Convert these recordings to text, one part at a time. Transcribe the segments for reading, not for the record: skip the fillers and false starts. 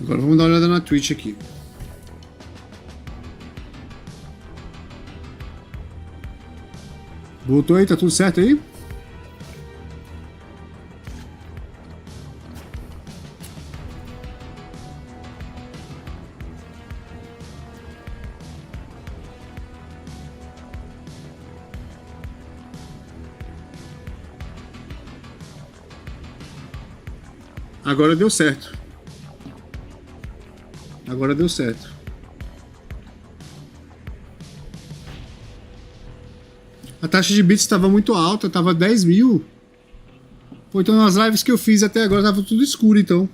Agora vamos dar uma olhada na Twitch aqui. Voltou aí? Tá tudo certo aí? Agora deu certo. Agora deu certo. A taxa de bits estava muito alta, estava 10 mil. Pô, então nas lives que eu fiz até agora estava tudo escuro, então.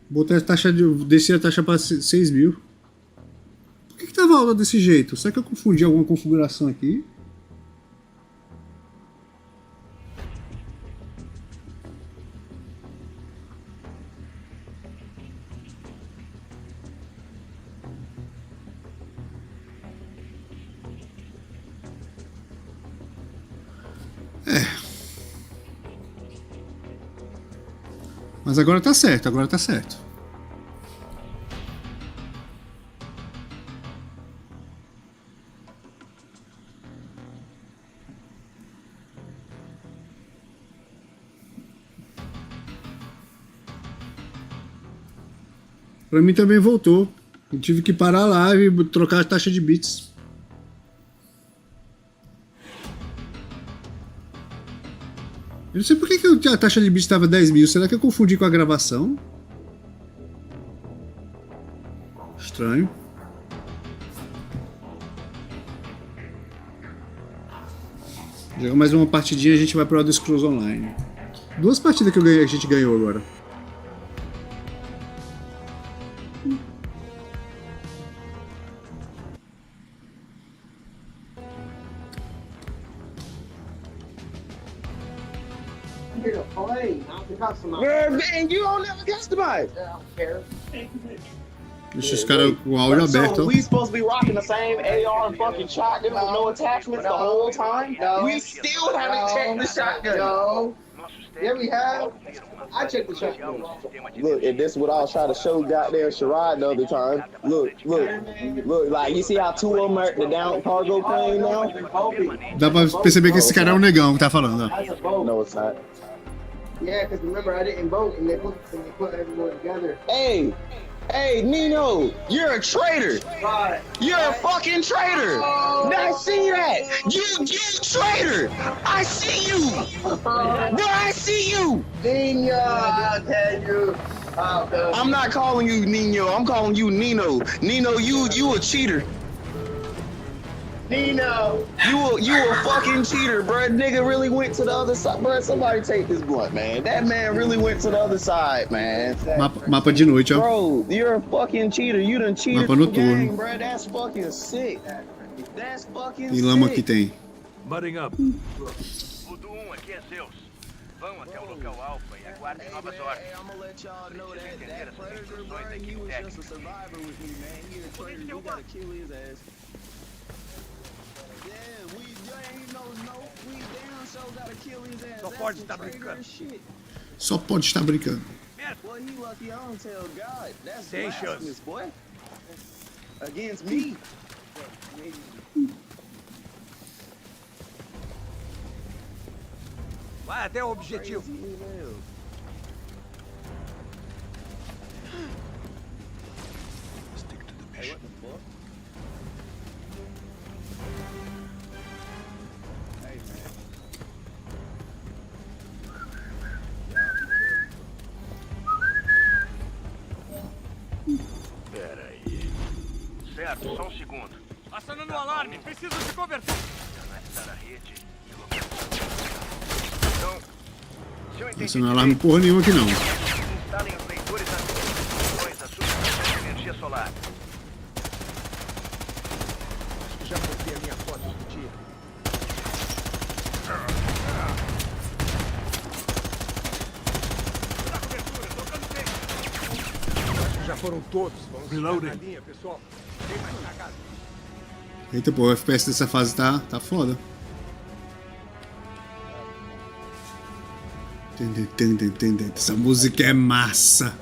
Botei a taxa de. Desci a taxa para 6 mil. Por que estava alta desse jeito? Será que eu confundi alguma configuração aqui? Mas agora tá certo, agora tá certo. Pra mim também voltou. Eu tive que parar a live e trocar a taxa de bits. Eu não sei por que a taxa de bits estava 10 mil. Será que eu confundi com a gravação? Estranho. Joga mais uma partidinha e a gente vai pro Elder Scrolls Online. 2 partidas que eu ganhei, a gente ganhou agora. Man, you don't never customize. Deixa os caras com o áudio aberto. So we supposed to be rocking the same AR fucking shotgun with no attachments the whole time? No. We still haven't checked the shotgun. No. Yeah, we have. I checked the shotgun. Look, and this is what I was trying to show goddamn Sherrod the other time. Look, like you see how 2 of them are at the down cargo plane now? Dá pra perceber que esse cara é um negão que tá falando, ó. That's a boat. No, it's not. Yeah, because remember, I didn't vote, and they put everyone together. Hey, Nino, you're a traitor. Right. You're a fucking traitor. I see that. You traitor. I see you. Bro, I see you. Nino, I tell you. I'm not calling you Nino. I'm calling you Nino. Nino, you a cheater. Nino. You a fucking cheater, bruh. Nigga really went to the other side. Bruh, somebody take this blunt, man. That man really went to the other side, man. Mapa de noite, ó. Bro, you're a fucking cheater. You done cheated Mapa the noturno. game, bruh. That's fucking sick. That's fucking E lama sick. que tem. Mudding up. Voodoo 1, aqui é Zeus. Vão até o local alfa e aguardem novas ordens. I'm gonna let y'all know that predator, bruh, he was just a survivor with me, man. He a traitor. We gotta kill his ass. Yeah, we ain't no, we damn sure gotta kill his ass. Só pode estar brincando. Shit. Só pode estar brincando. Boy, he lucky I don't tell God. That's Tem blasphemous, boy. Against me. Vai até o objetivo. Crazy as hell. Stick to the Hey, mission. what the fuck? Hey, man. Pera aí. Certo, só um segundo. Acionando o alarme. Preciso de cobertura. Analisar a rede e localização. Então, se eu entendi Isso não é alarme porra nenhuma aqui não. instalem os leitores nas instalações da subestação de energia solar. Já botei a minha foto do dia. Dá cobertura, tocando tempo. Acho que já foram todos. Vamos ficar na linha, pessoal. Tem mais cagada. Eita, pô, o FPS dessa fase tá foda. Essa música é massa.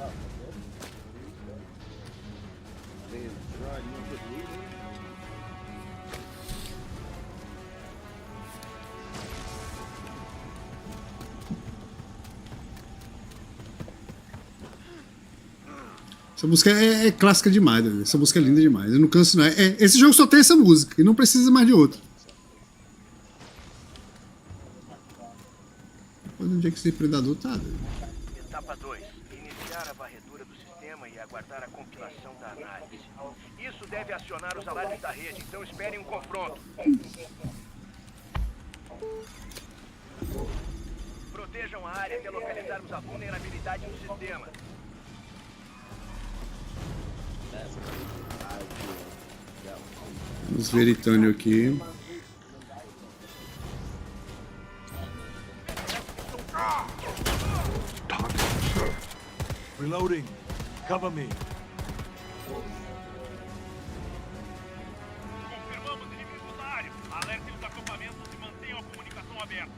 Essa música é clássica demais, né? Essa música é linda demais. Eu não canso, não. Esse jogo só tem essa música e não precisa mais de outra. Onde é que esse predador tá? Etapa 2. Iniciar a varredura do sistema e aguardar a compilação da análise. Isso deve acionar os alarmes da rede, então esperem um confronto. Protejam a área até localizarmos a vulnerabilidade no sistema. Vamos ver Itânio aqui. Reloading. Cover me. Confirmamos inimigos na área. Alertem os acampamentos e mantenham a comunicação aberta.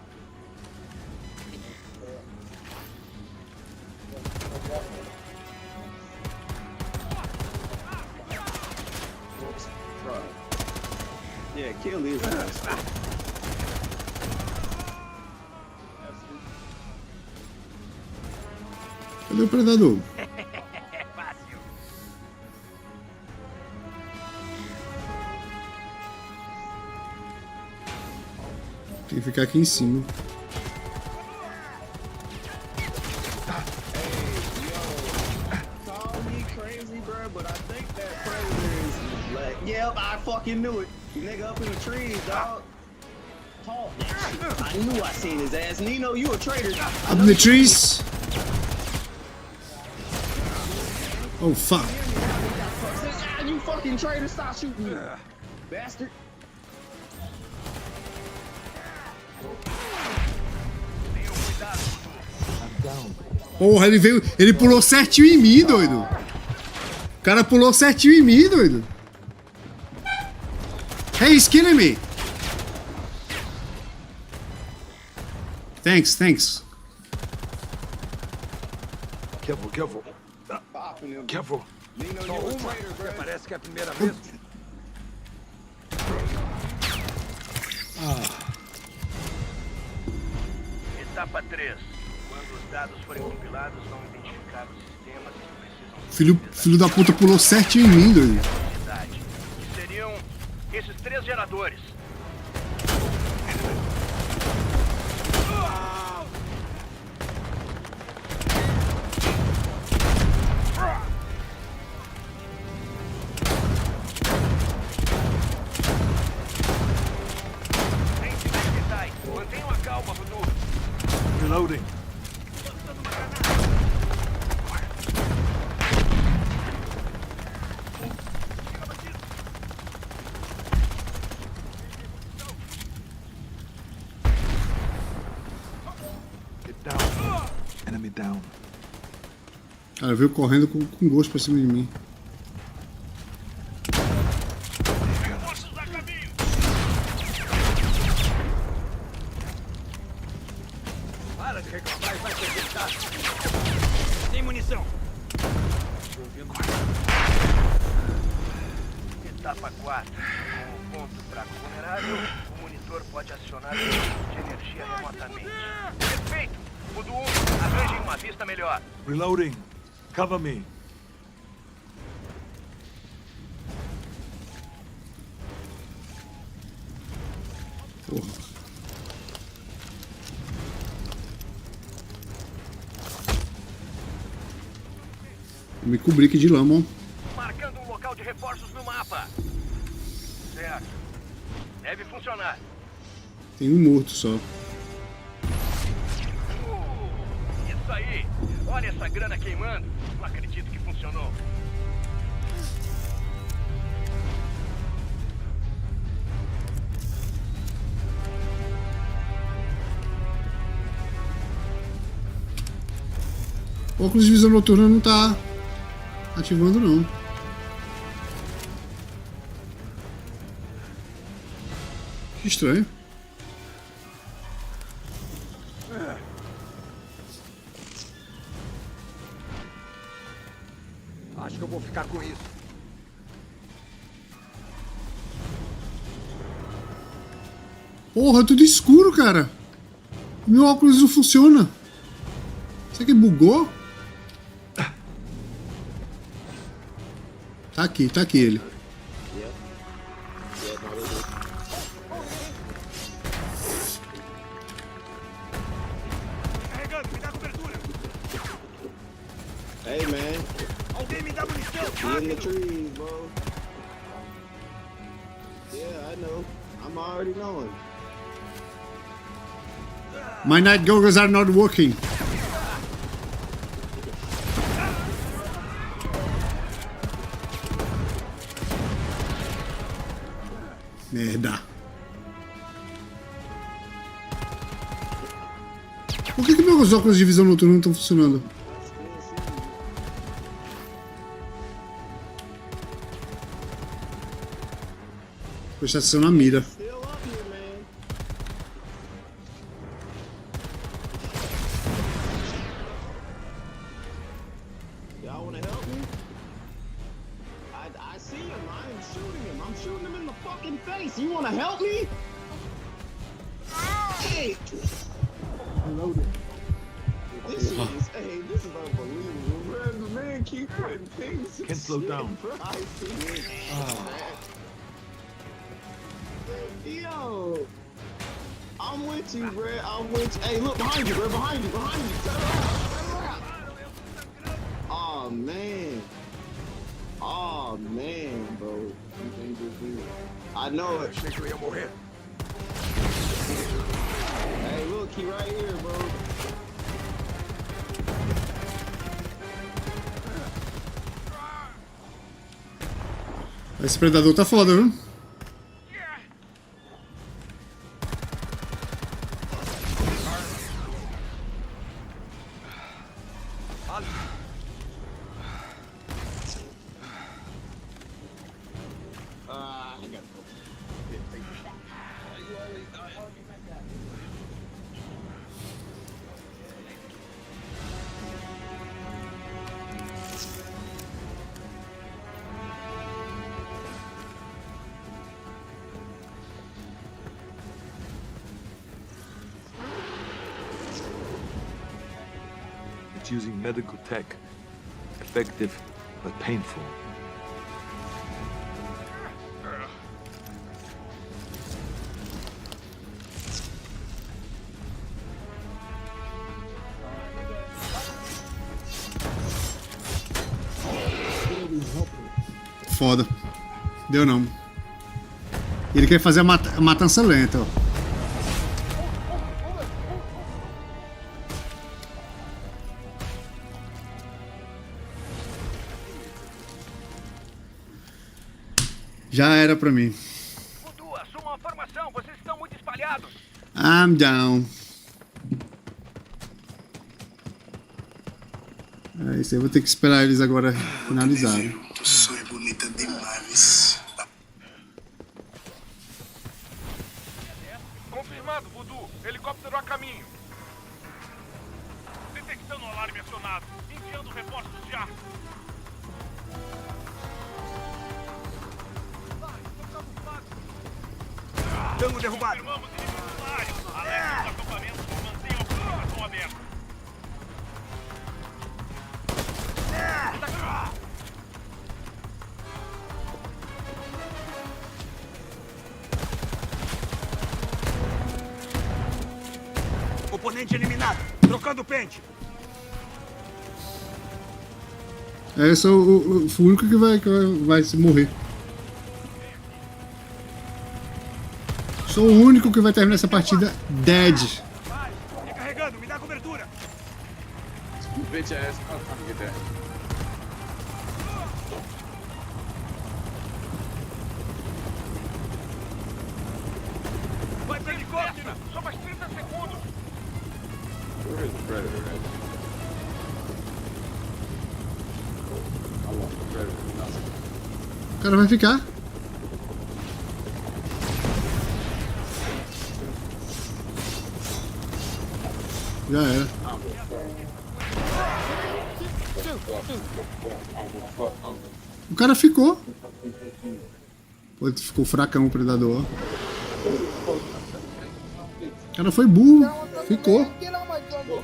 Yeah, kill his ass. Cadê o predador? É fácil. Tem que ficar aqui em cima. Call me crazy, bro, but I think that predator is like, yep, I fucking knew it. Nigga up in the trees, dog. Talk that shit. I knew I seen his ass. Nino, you a traitor. Up in the trees. Oh fuck. Ah, you fucking traitor, stop shooting me. Bastard. Tenham cuidado, Dudu. Porra, ele veio. Ele pulou certinho em mim, doido. O cara pulou certinho em mim, doido. Hey, he's killing me. Thanks. Careful, careful. Popping him. Careful. Nino, Só you a uma. traitor, bro. Parece que é a primeira vez. Etapa 3. Quando os dados forem compilados, vão identificar os sistemas que precisam Filho da puta pulou certinho em mim, doido. cidade. Que seriam esses 3 geradores. Tente detectar. Mantenham a calma, Dudu. Reloading. Get down. Enemy down. Cara, veio correndo com gosto pra cima de mim. Reforços a caminho. Para de reclamar e vai se executar. Tem munição. Etapa 4. Com o ponto fraco vulnerável, o monitor pode acionar o tipo de energia remotamente. Perfeito! Mudo 1, arranjem uma vista melhor. Reloading. Cover me. Porra. Vou me cobrir aqui de lama, ó. Marcando um local de reforços no mapa. Certo. Deve funcionar. Tem um morto só. Isso aí! Olha essa grana queimando. Não acredito que funcionou. O óculos de visão noturna não tá ativando, não. Que estranho. Acho que eu vou ficar com isso. Porra, tudo escuro, cara. Meu óculos não funciona. Será que bugou? Tá aqui ele. Carregando, me dá cobertura. Hey, man. Alguém me dá munição, You in the rápido. trees, bro. Yeah, I know. I'm already knowing. My night goggles are not working. Merda. Por que meus óculos de visão noturna não estão funcionando? Prestar atenção na mira. Still up here, man. Y'all wanna help me? I see him. I am shooting him. I'm shooting him in the fucking face. You wanna help me? Hey! This is unbelievable, man. The man keep putting things. Can't slow down. Bro, I see it. Yo, I'm with you, bro. I'm with you. Hey, look behind you, bro. Behind you. Turn around. Oh man. Oh man, bro. You think this is? I know it. Achei que eu ia morrer. Hey, look, he right here, bro. Esse predador tá foda, viu? I gotta go. It's using medical tech. Effective, but painful. Foda. Deu não. Ele quer fazer a matança lenta, ó. Já era pra mim. Voodoo, assuma uma formação. Vocês estão muito espalhados. I'm down. É isso aí, eu vou ter que esperar eles agora finalizarem. O som é bonita demais. Confirmado, Voodoo. Helicóptero a caminho. Detectando o alarme acionado. Enviando reforços já. Tango derrubado. Confirmamos inimigos na área. Alerta os acampamentos. Mantenham a comunicação aberta. Oponente eliminado. Trocando pente. Eu sou o único que vai se morrer. Sou o único que vai terminar essa partida dead. Vai. Recarregando. Me dá cobertura. Bitch ass. I'm trying to get that. Vai para helicóptero. Só mais 30 segundos. Where is the predator at? I want the predator. Nothing. O cara vai ficar. Já era. O cara ficou. Pô, ele ficou fracão o predador. O cara foi burro. Ficou. Get on my jungle.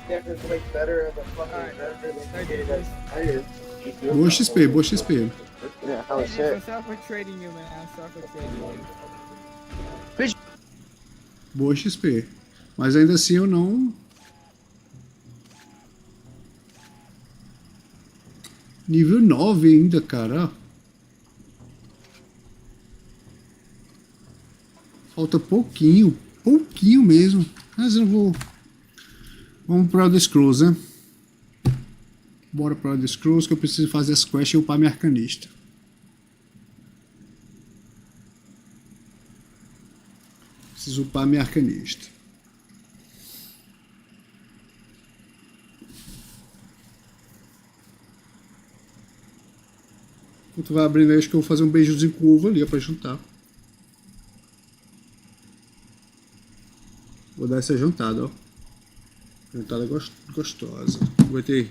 Yeah, because it's like better as a fucking better. Boa XP, boa XP. Yeah, hell shit. Stop for trading you, man. Stop for trading you. Boa XP. Mas ainda assim eu não... Nível 9 ainda, cara. Falta pouquinho. Pouquinho mesmo. Mas eu não vou... Vamos para o Elder Scrolls, né? Bora para o Elder Scrolls que eu preciso fazer as quests e upar minha arcanista. Preciso upar minha arcanista. Enquanto vai abrindo aí, acho que eu vou fazer um beijozinho com uva ali, ó, pra juntar. Vou dar essa juntada, ó. Juntada gostosa. Aguentei.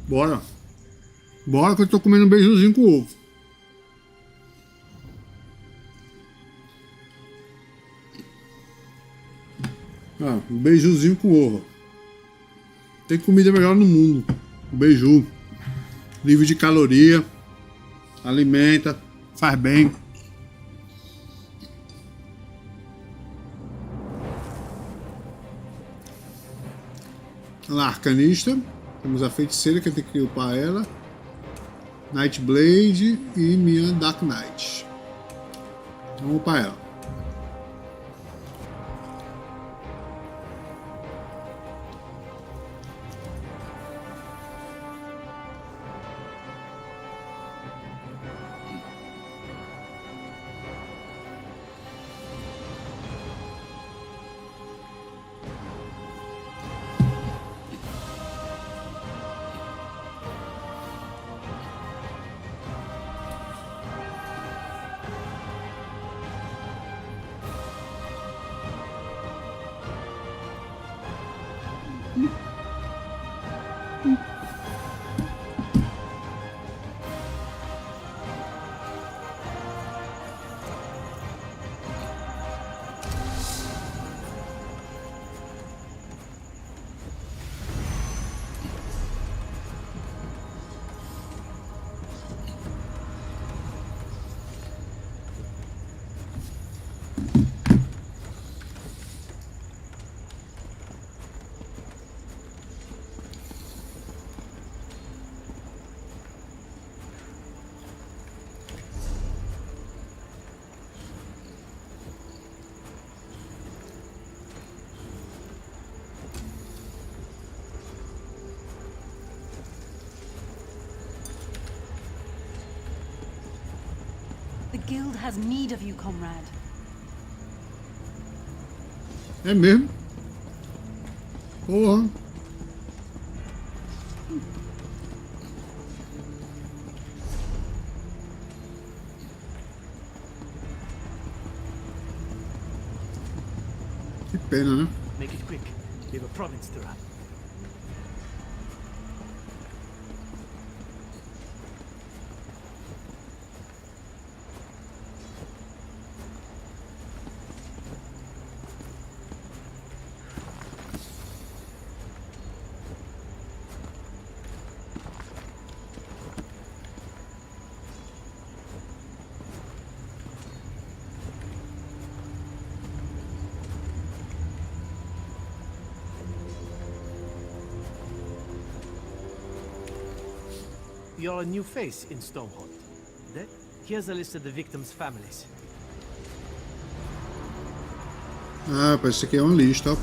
Bora. Bora que eu tô comendo um beijuzinho com ovo. Ah, um beijuzinho com ovo. Tem comida melhor no mundo. Um beiju. Livre de caloria. Alimenta. Faz bem. Lá, arcanista. Temos a feiticeira que tem que upar ela. Nightblade e minha Dark Knight. Vamos upar ela. The guild has need of you, comrade. É mesmo? Porra. Que pena, né? Make it quick. We have a province to run. You're a new face in Stormhold. Here's a list of the victims' families. Ah, parece que aqui é uma lista, ó.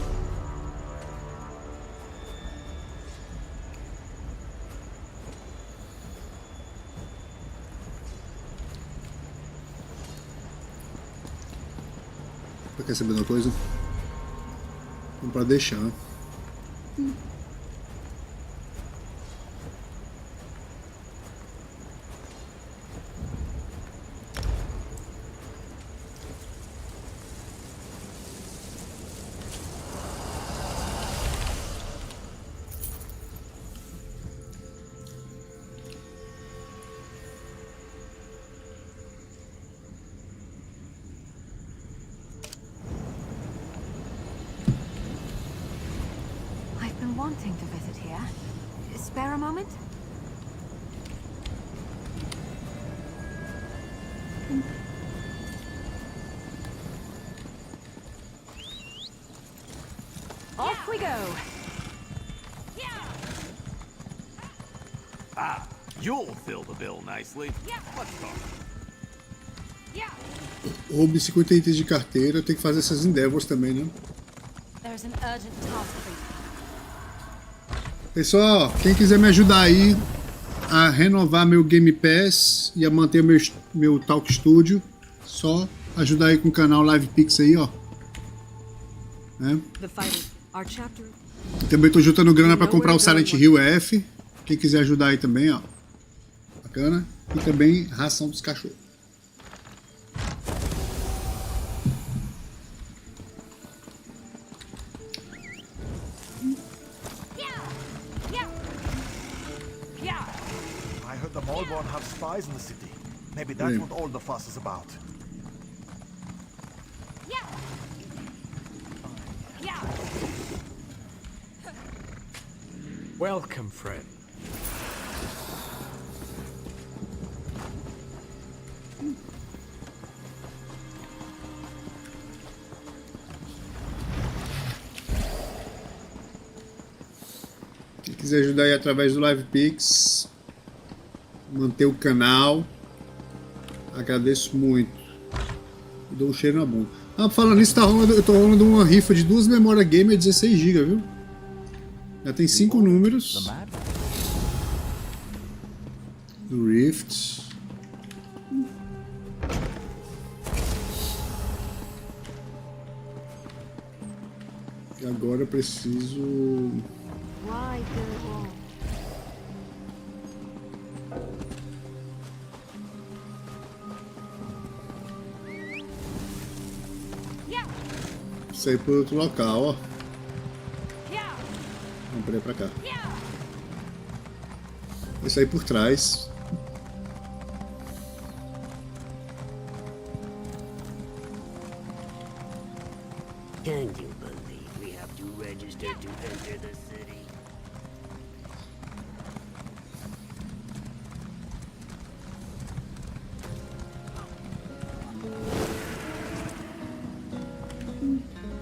Quer saber de uma coisa? Vamos pra deixar. I've been wanting to visit here. Spare a moment? Off we go. Ah, you'll fill the bill nicely. Let's talk. Roube 50 itens de carteira. Tem que fazer essas endeavors também, né? There's an urgent task for you. Pessoal, quem quiser me ajudar aí a renovar meu Game Pass e a manter meu Talk Studio, só ajudar aí com o canal LivePix aí, ó. Né? Também tô juntando grana para comprar o Silent Hill F. Quem quiser ajudar aí também, ó. Bacana. E também ração dos cachorros. Smallborn have spies in the city. Maybe that's what all the fuss is about. Welcome, friend. Quem quiser ajudar aí através do LivePix, manter o canal, agradeço muito. Dou um cheiro na bunda. Ah, falando nisso, eu tô rolando uma rifa de 2 memórias gamer 16 GB, viu? Já tem 5 números. Do Rift. E agora eu preciso... sair por outro local, ó. Vamos pra cá. Vou sair por trás. Can you believe we have to register to enter the city?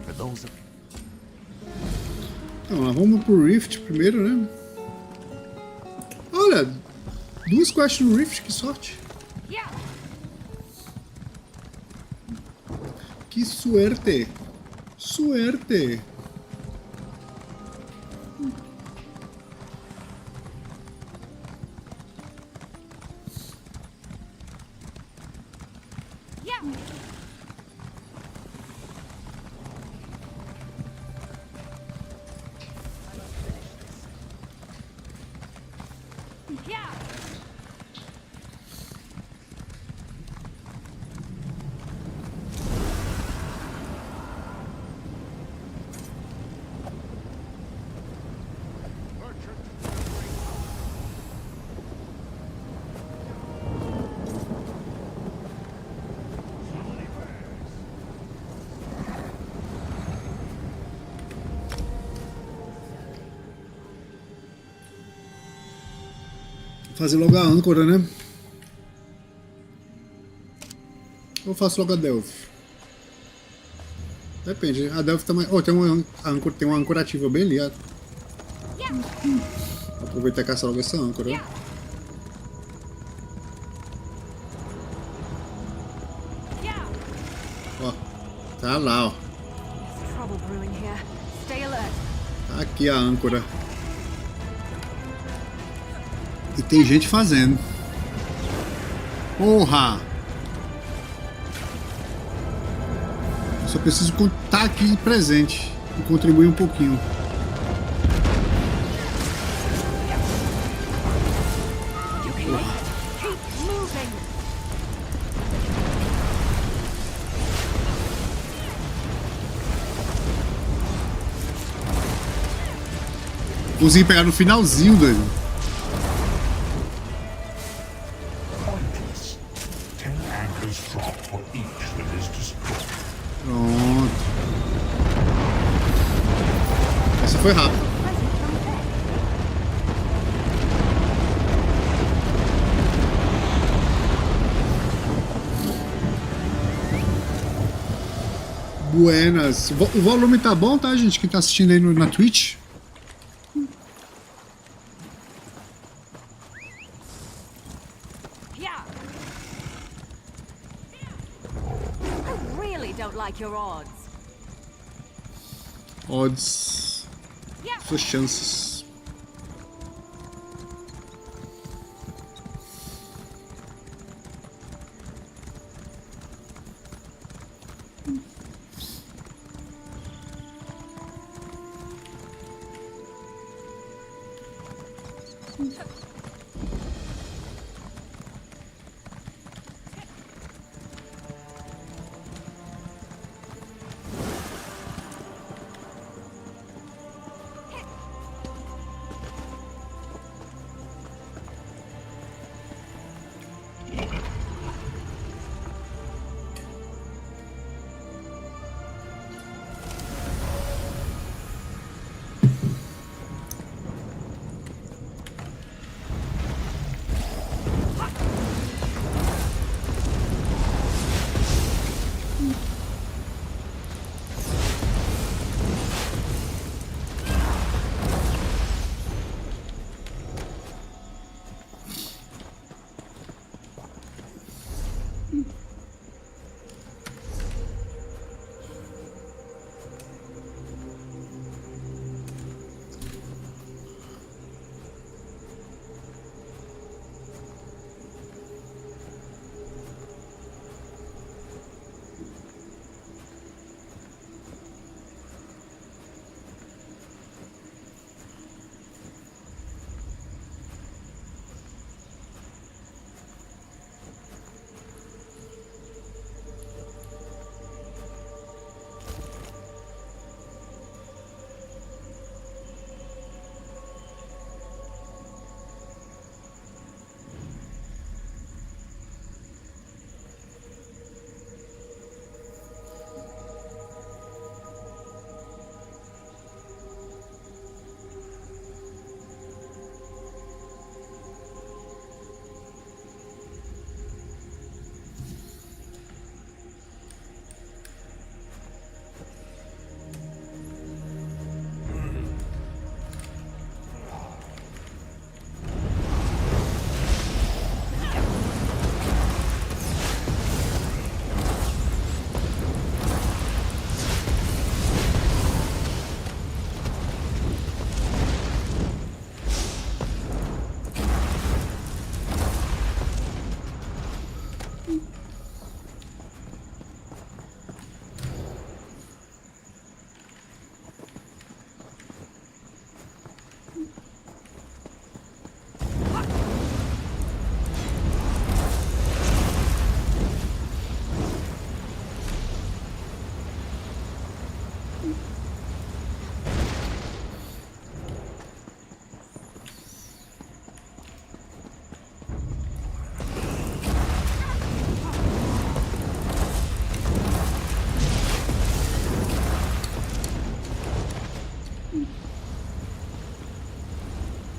For those of Então, vamos pro Rift primeiro, né? Olha, 2 quests no Rift, que sorte. Que suerte. Suerte. Fazer logo a âncora, né? Ou faço logo a Delphi? Depende, a Delphi também. Oh, tem uma âncora ativa bem ali. Vou aproveitar e caçar logo essa âncora. Ó, tá lá, ó. Tá aqui a âncora. E tem gente fazendo. Porra! Só preciso estar aqui presente e contribuir um pouquinho. Consegui pegar no finalzinho, doido. Pronto. Essa foi rápida. Buenas. O volume tá bom, tá, gente? Quem tá assistindo aí na Twitch? Odds. Suas chances.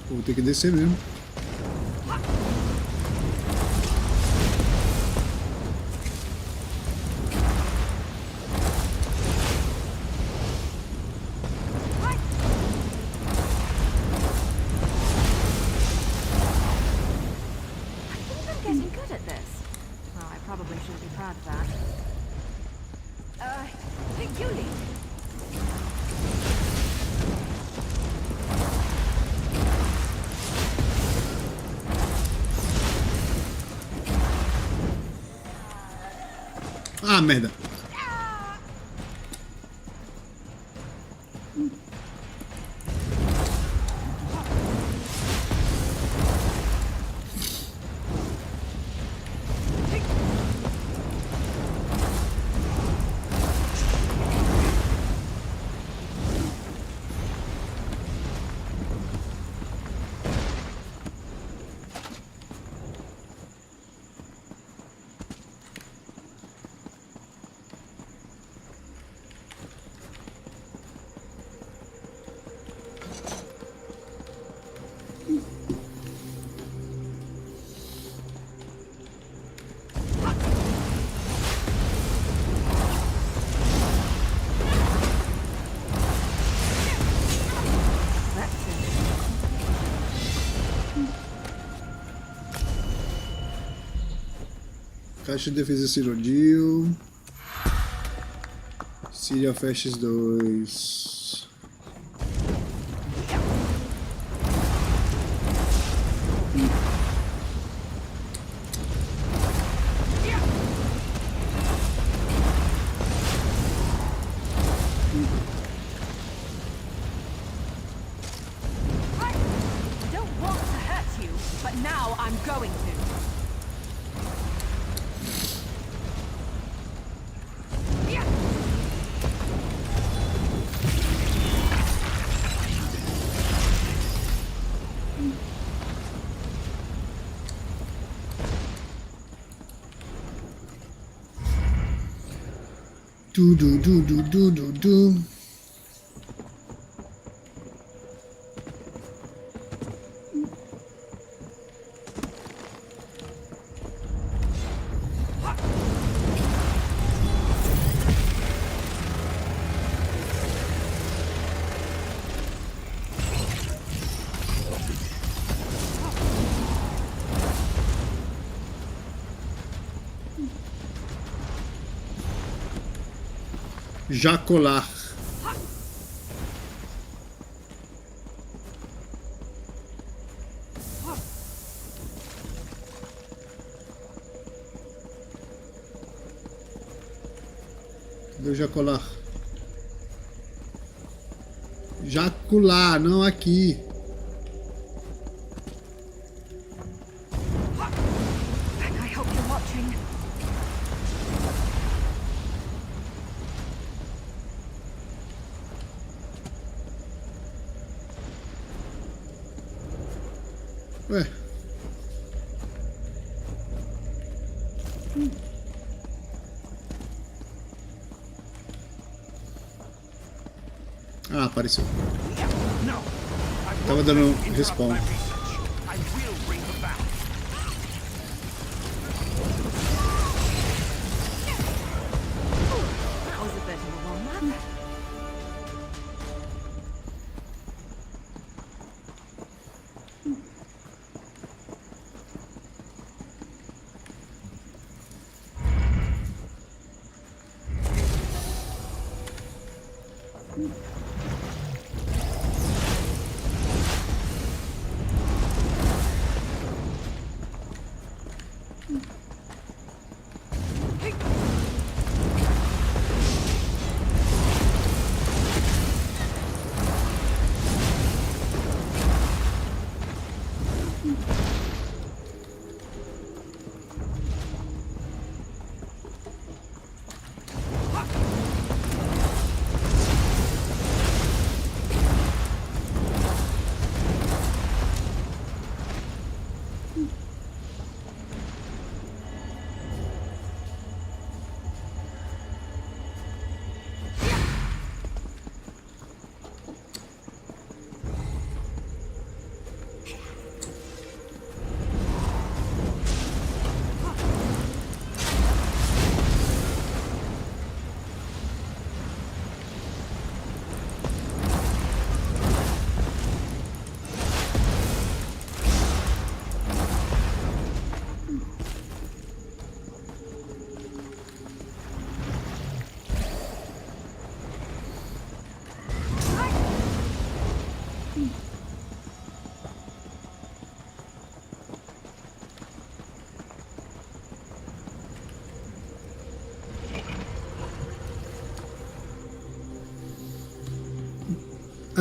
Vou ter que descer mesmo. Ah, merda. Caixa de defesa Cirodil. Síria Festes 2. Don't want to hurt you, but now I'm going to. Du. Jacolar. Cadê o Jacolar? Jacular, não aqui. I hope you're watching. Ué. Ah, apareceu. Tava dando respawn. That was a bit of a warm-up.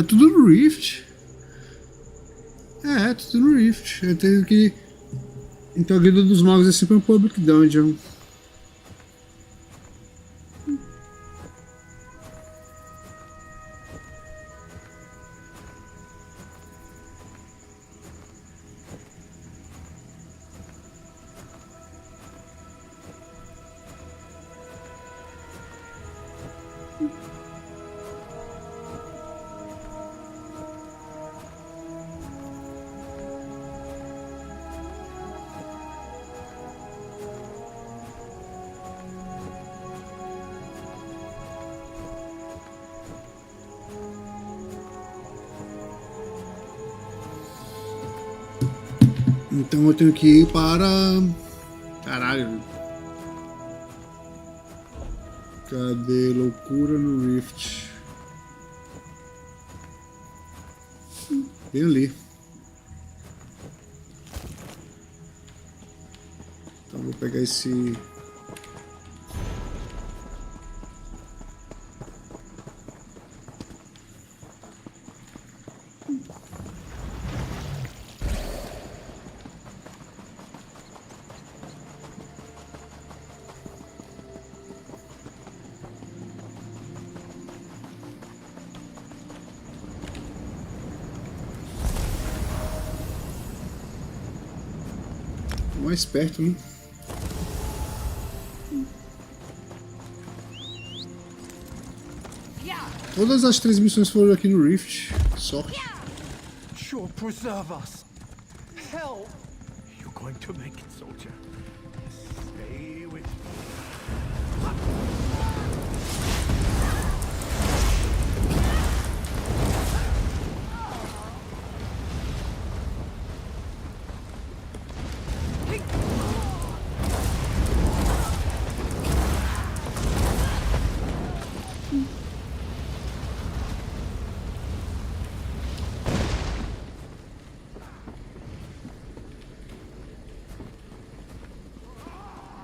É tudo no Rift. É tudo no Rift. Eu tenho que... Então a Guilda dos Magos é sempre um Public Dungeon. Então eu tenho que ir para... Caralho. Cadê loucura no Rift? Bem ali. Então vou pegar esse... mais perto, né? Todas as 3 missões foram aqui no Rift. Sorte. Sure, preserve us. Help! You're going to make it, soldier. Stay with me.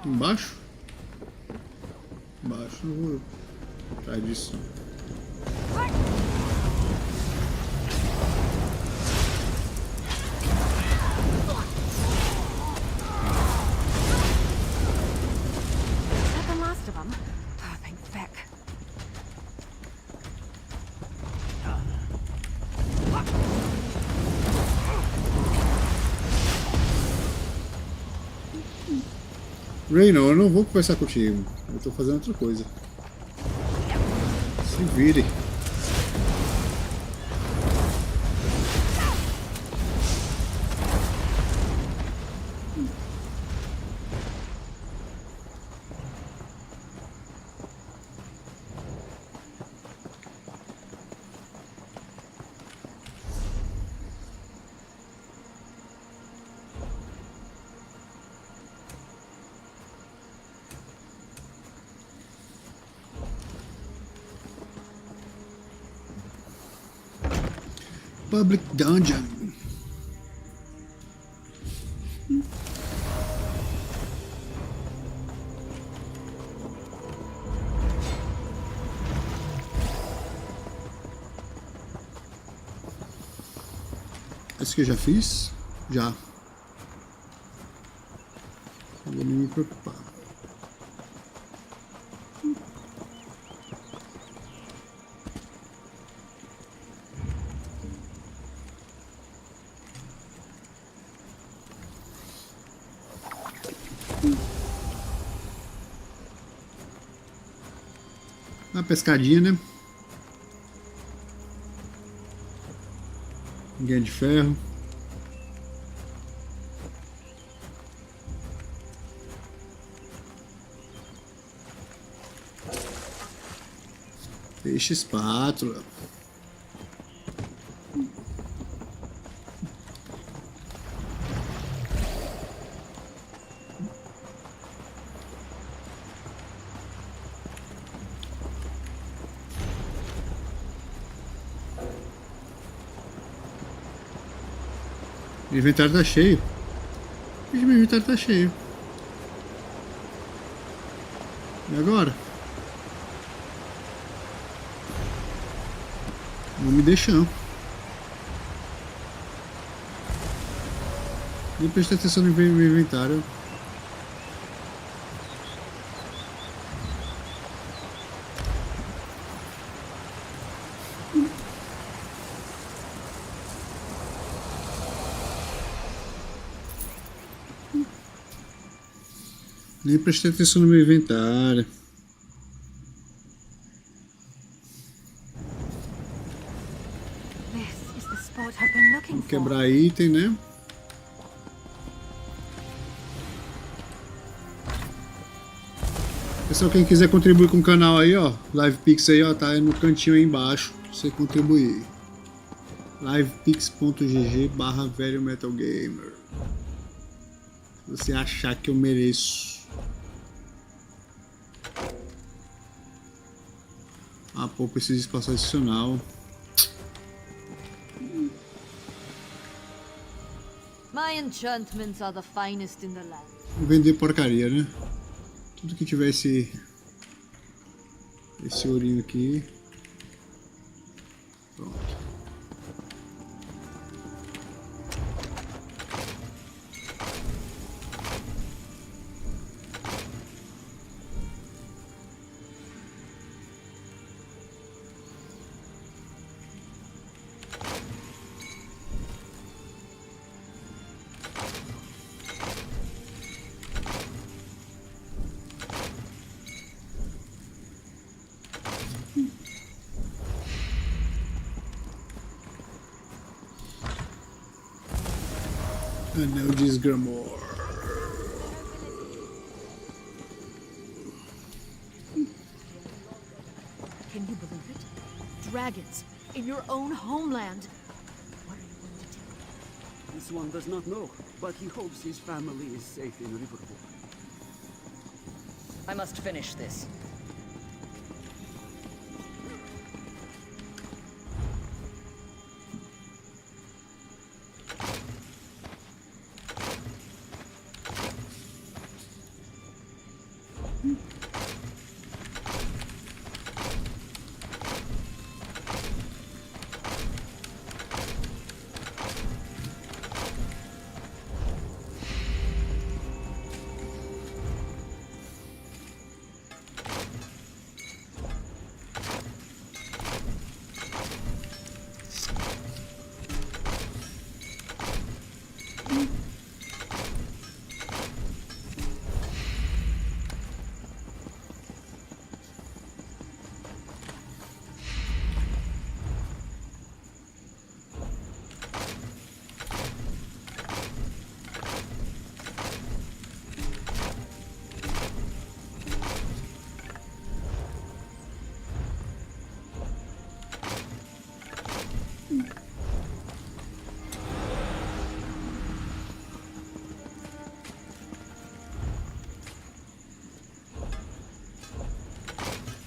Embaixo? Embaixo, não vou atrás disso. Is that the last of them? Oh, thank feck. Reyna, eu não vou conversar contigo. Eu tô fazendo outra coisa. Se vire. Public Dungeon. Esse que eu já fiz? Já. Não vou nem me preocupar. Uma pescadinha, né? Guia de ferro. Peixe espátula. Meu inventário tá cheio. Meu inventário tá cheio. E agora? Não me deixam. Nem prestei atenção no meu inventário. Nem prestei atenção no meu inventário. This is the spot I've been looking Vamos for. quebrar item, né? Pessoal, quem quiser contribuir com o canal aí, ó, LivePix aí, ó, tá aí no cantinho aí embaixo, pra você contribuir. livepix.gg/velho metal gamer. Se você achar que eu mereço. Ah, pô, preciso de espaço adicional. My enchantments are the finest in the land. Vou vender porcaria, né? Tudo que tiver esse ourinho aqui. Pronto. Anel de Esgramor. Can you believe it? Dragons in your own homeland. What are you going to do? This one does not know, but he hopes his family is safe in Riverwood. I must finish this.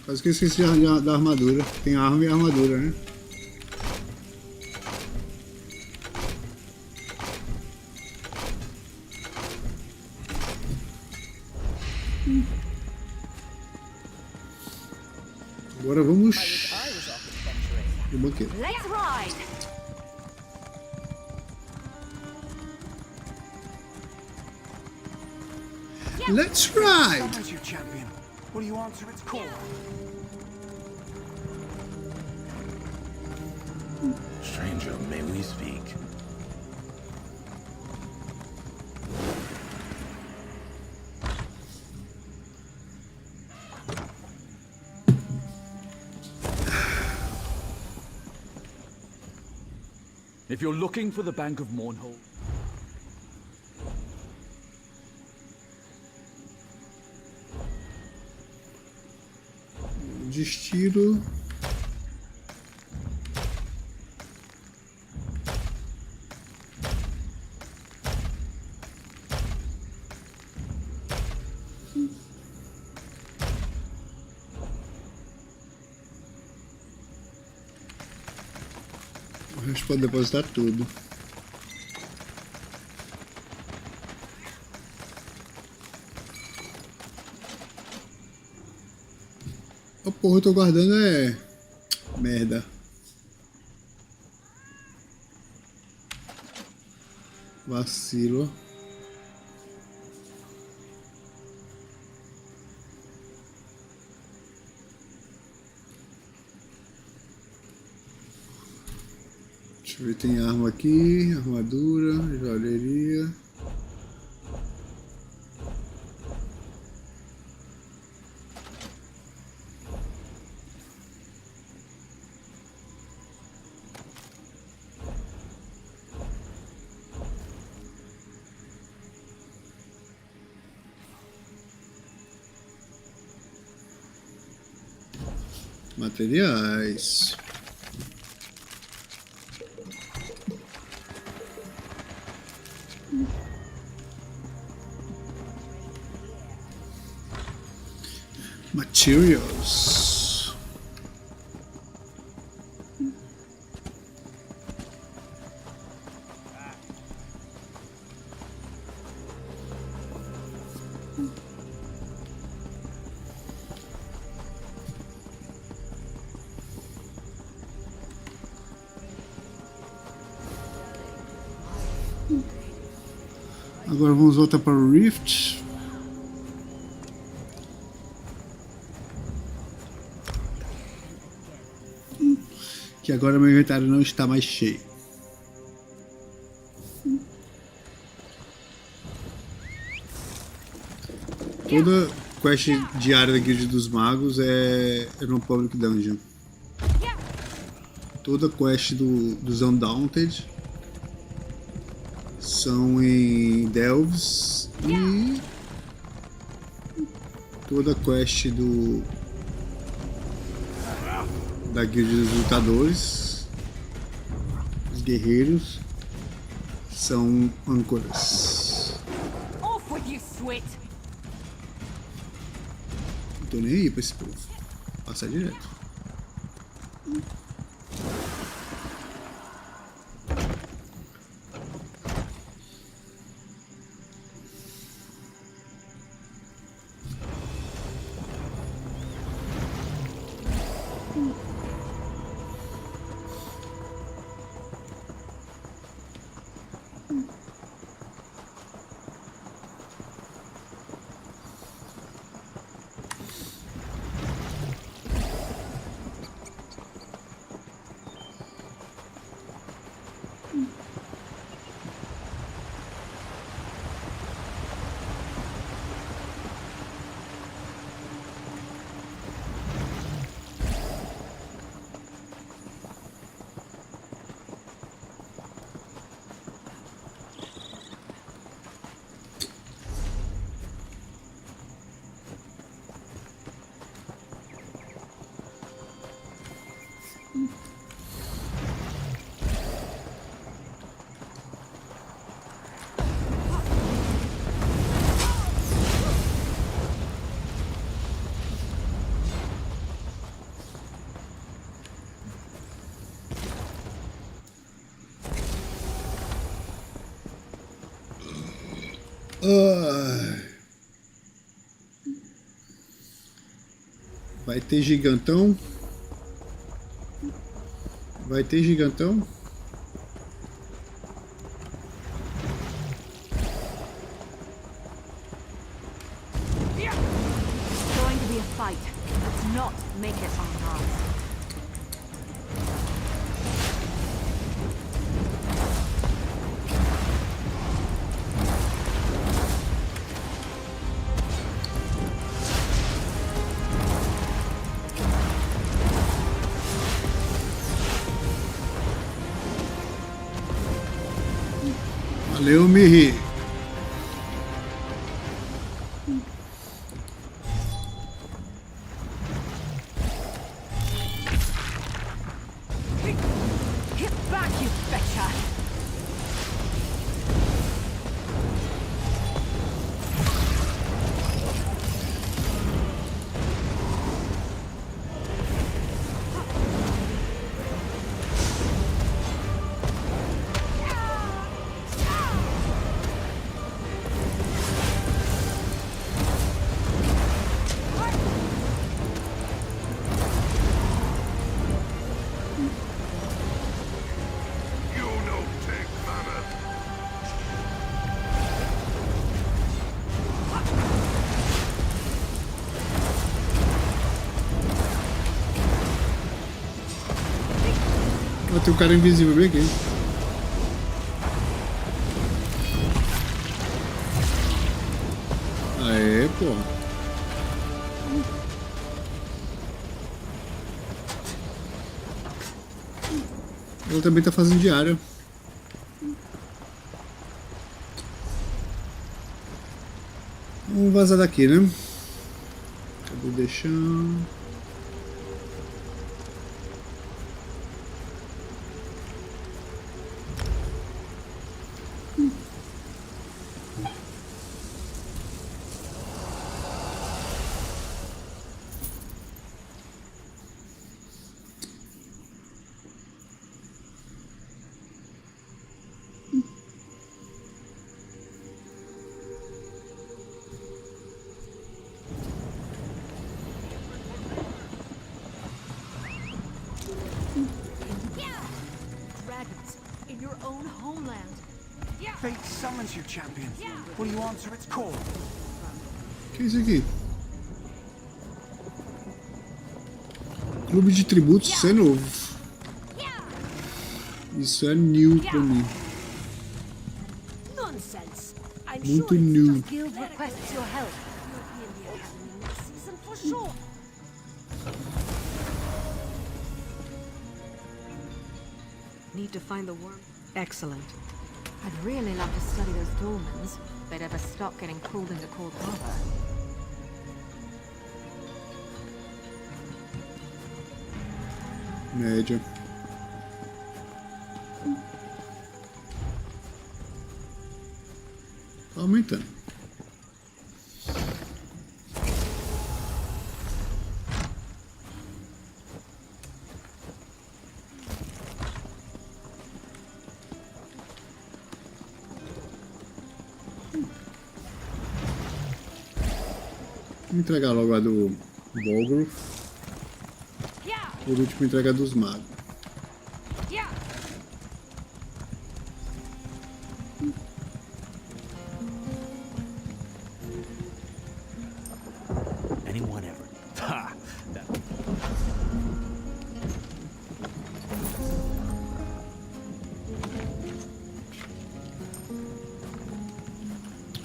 Quase que eu esqueci da armadura. Tem arma e armadura, né? Agora vamos no banquete. Let's ride. Let's ride. As your champion, will you answer its call? Stranger, may we speak? If you're looking for the Bank of Mournhold, Destino. A gente pode depositar tudo. Oh, porra, eu tô guardando é merda. Vacilo. Deixa eu ver, tem arma aqui, armadura, joalheria. Materiais. Materials. Agora vamos voltar para o Rift. Que agora meu inventário não está mais cheio. Toda quest diária da Guilda dos Magos é no Public Dungeon. Toda quest dos Undaunted são em Delves e toda quest da Guilda dos Lutadores, os guerreiros, são âncoras. Não tô nem aí pra esse povo. Passar direto. Vai ter gigantão? Vai ter gigantão? Going to be a fight. Let's not make it unharmed. Valeu, Mihi. Get back, you betcha! tem um cara invisível bem aqui. Aê, pô. Ela também tá fazendo diária. Vamos vazar daqui, né? Acabei deixando. Dragons in your own homeland. Fate summons you, champion. Will you answer its call? Que é isso aqui? Clube de tributos, isso é novo. Isso é new pra mim. Nonsense. I'm Muito sure new. the guild requests your help. You'll be in the academy next season for sure. Need to find the worm. Excellent. I'd really love to study those dolmens. If they'd ever stop getting pulled into cold harbor. Média. Tá aumentando. Vou entregar logo a do Bolgrove. Por último, entregar dos magos. Anyone ever? Ha! That...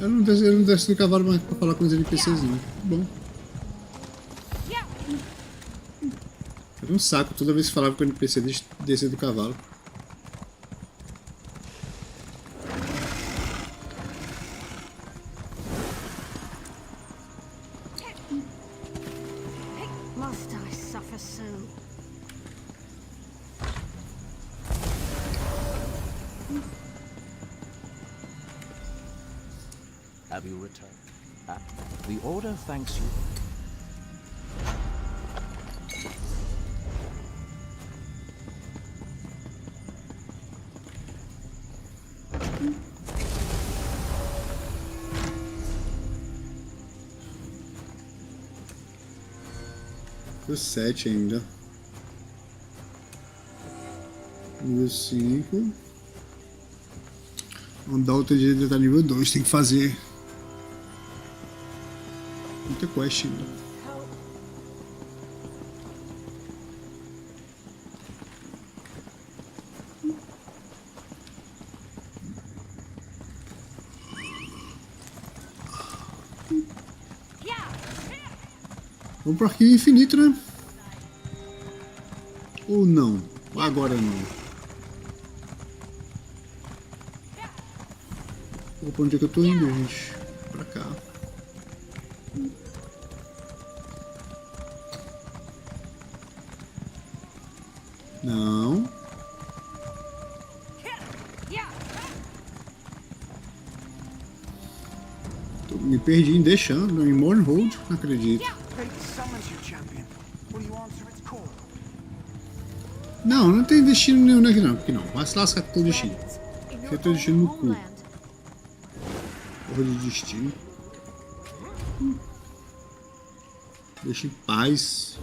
Eu não desço do cavalo mais pra falar com os NPCs não. Bom. Era um saco toda vez que falava com o NPC descer do cavalo. Must I suffer so? Have you returned? The Order thanks you. Nível 7 ainda. Nível 5. Vamos dar outra direita tá nível 2. Tem que fazer muita quest ainda. Vamos pro arquivo infinito, né? Ou não? Agora não. Opa, onde é que eu tô indo, gente? Pra cá. Não. Me perdi em deixando, em Mournhold, não acredito. Não, não tem destino nenhum aqui não, porque não. Vai se lascar com teu destino. Fica teu destino no cu. Porra de destino. Deixa em paz.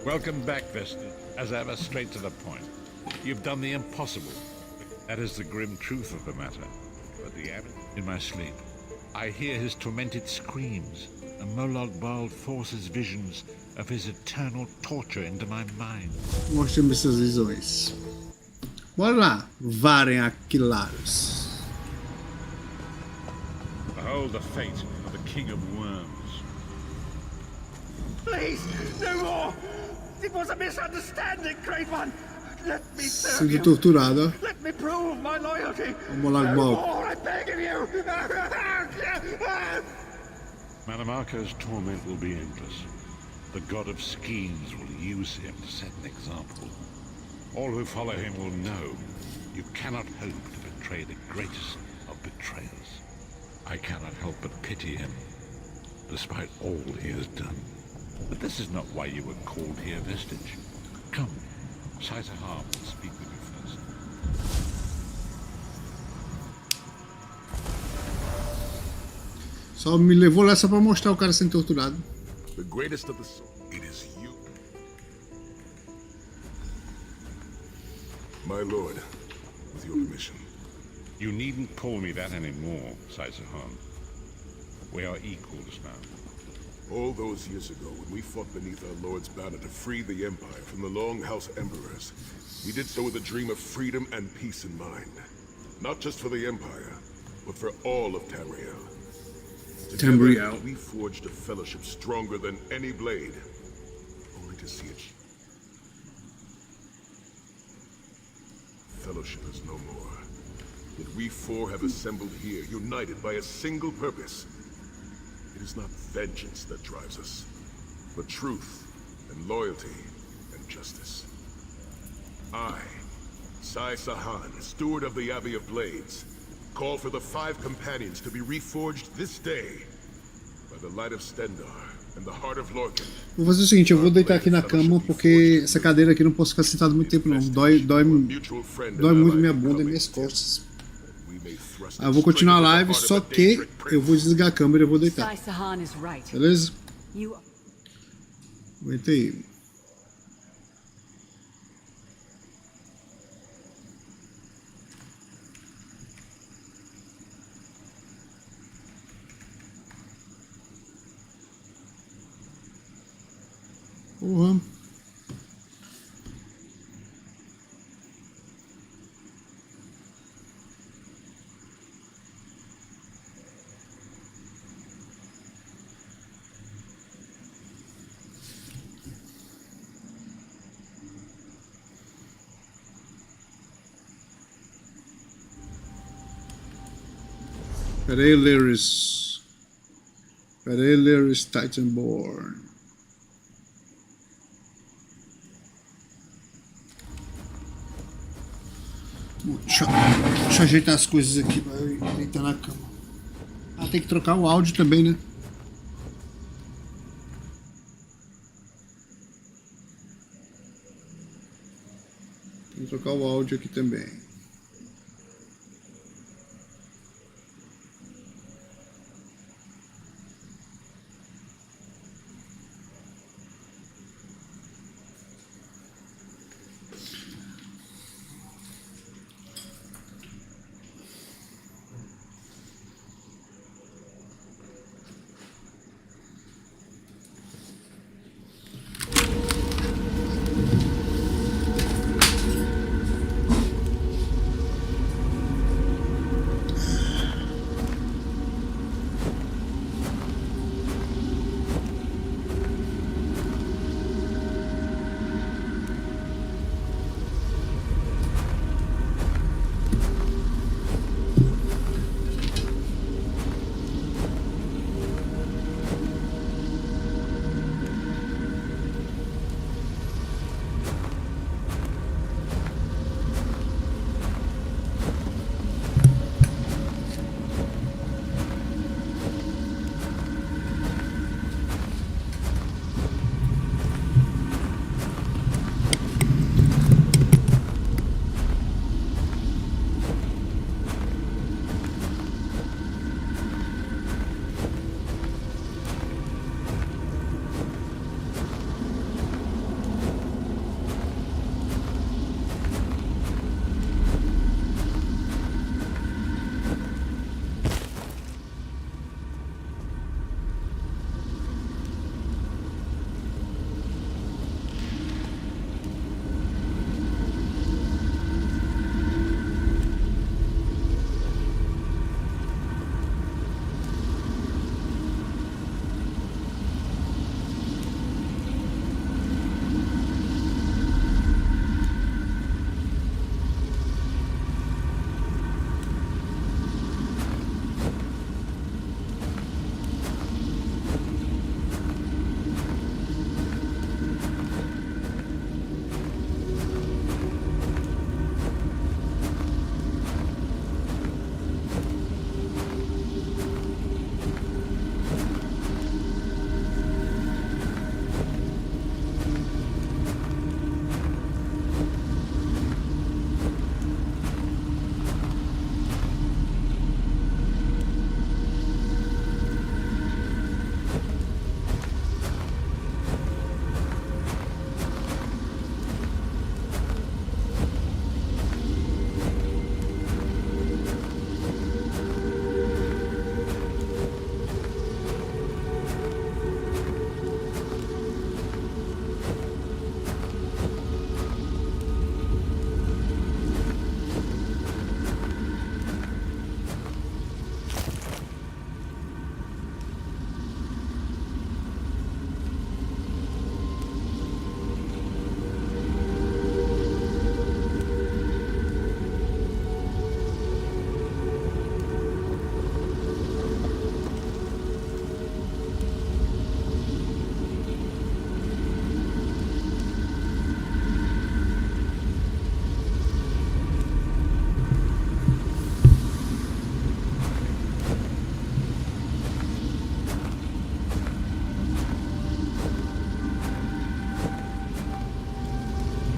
Welcome back, Vested. As ever, straight to the point. You've done the impossible. That is the grim truth of the matter. But the abbot, in my sleep, I hear his tormented screams, and Molag Bal forces visions of his eternal torture into my mind. Mostre-me essas visões. Bora lá, Varen Aquilaros. Behold the fate of the King of Worms. Please, no more! It was a misunderstanding, Great One! Let me serve Sendo you! torturado. Let me prove my loyalty! O Molag No Bal. more, I beg of you! Manamako's torment will be endless. The god of schemes will use him to set an example. All who follow him will know you cannot hope to betray the greatest of betrayers. I cannot help but pity him, despite all he has done. But this is not why you were called here, Vestige. Come, Caesar Harm will speak with you first. Só me levou lá só pra mostrar o cara sendo torturado. The greatest of the soul. It is you. My lord, with your permission. You needn't call me that anymore, Caesar Harm. We are equals now. All those years ago, when we fought beneath our Lord's banner to free the Empire from the Longhouse Emperors, we did so with a dream of freedom and peace in mind. Not just for the Empire, but for all of Tamriel. Together, we forged a fellowship stronger than any blade, only to see it. Fellowship is no more. Yet we four have assembled here, united by a single purpose. It is not vengeance that drives us, but truth and loyalty and justice. I, Sai Sahan, steward of the Abbey of Blades, call for the 5 companions to be reforged this day by the light of Stendarr and the heart of Lorkhan. Vou fazer o seguinte, eu vou deitar aqui na cama porque essa cadeira aqui não posso ficar sentado muito tempo não. Dói muito minha bunda e minhas costas. Eu vou continuar a live, só que eu vou desligar a câmera e eu vou deitar. Beleza? Aguenta aí. Porra. Peraí, Lyris. Peraí, Lyris Titanborn. Deixa eu ajeitar as coisas aqui pra eu deitar na cama. Ah, tem que trocar o áudio também, né? Tem que trocar o áudio aqui também.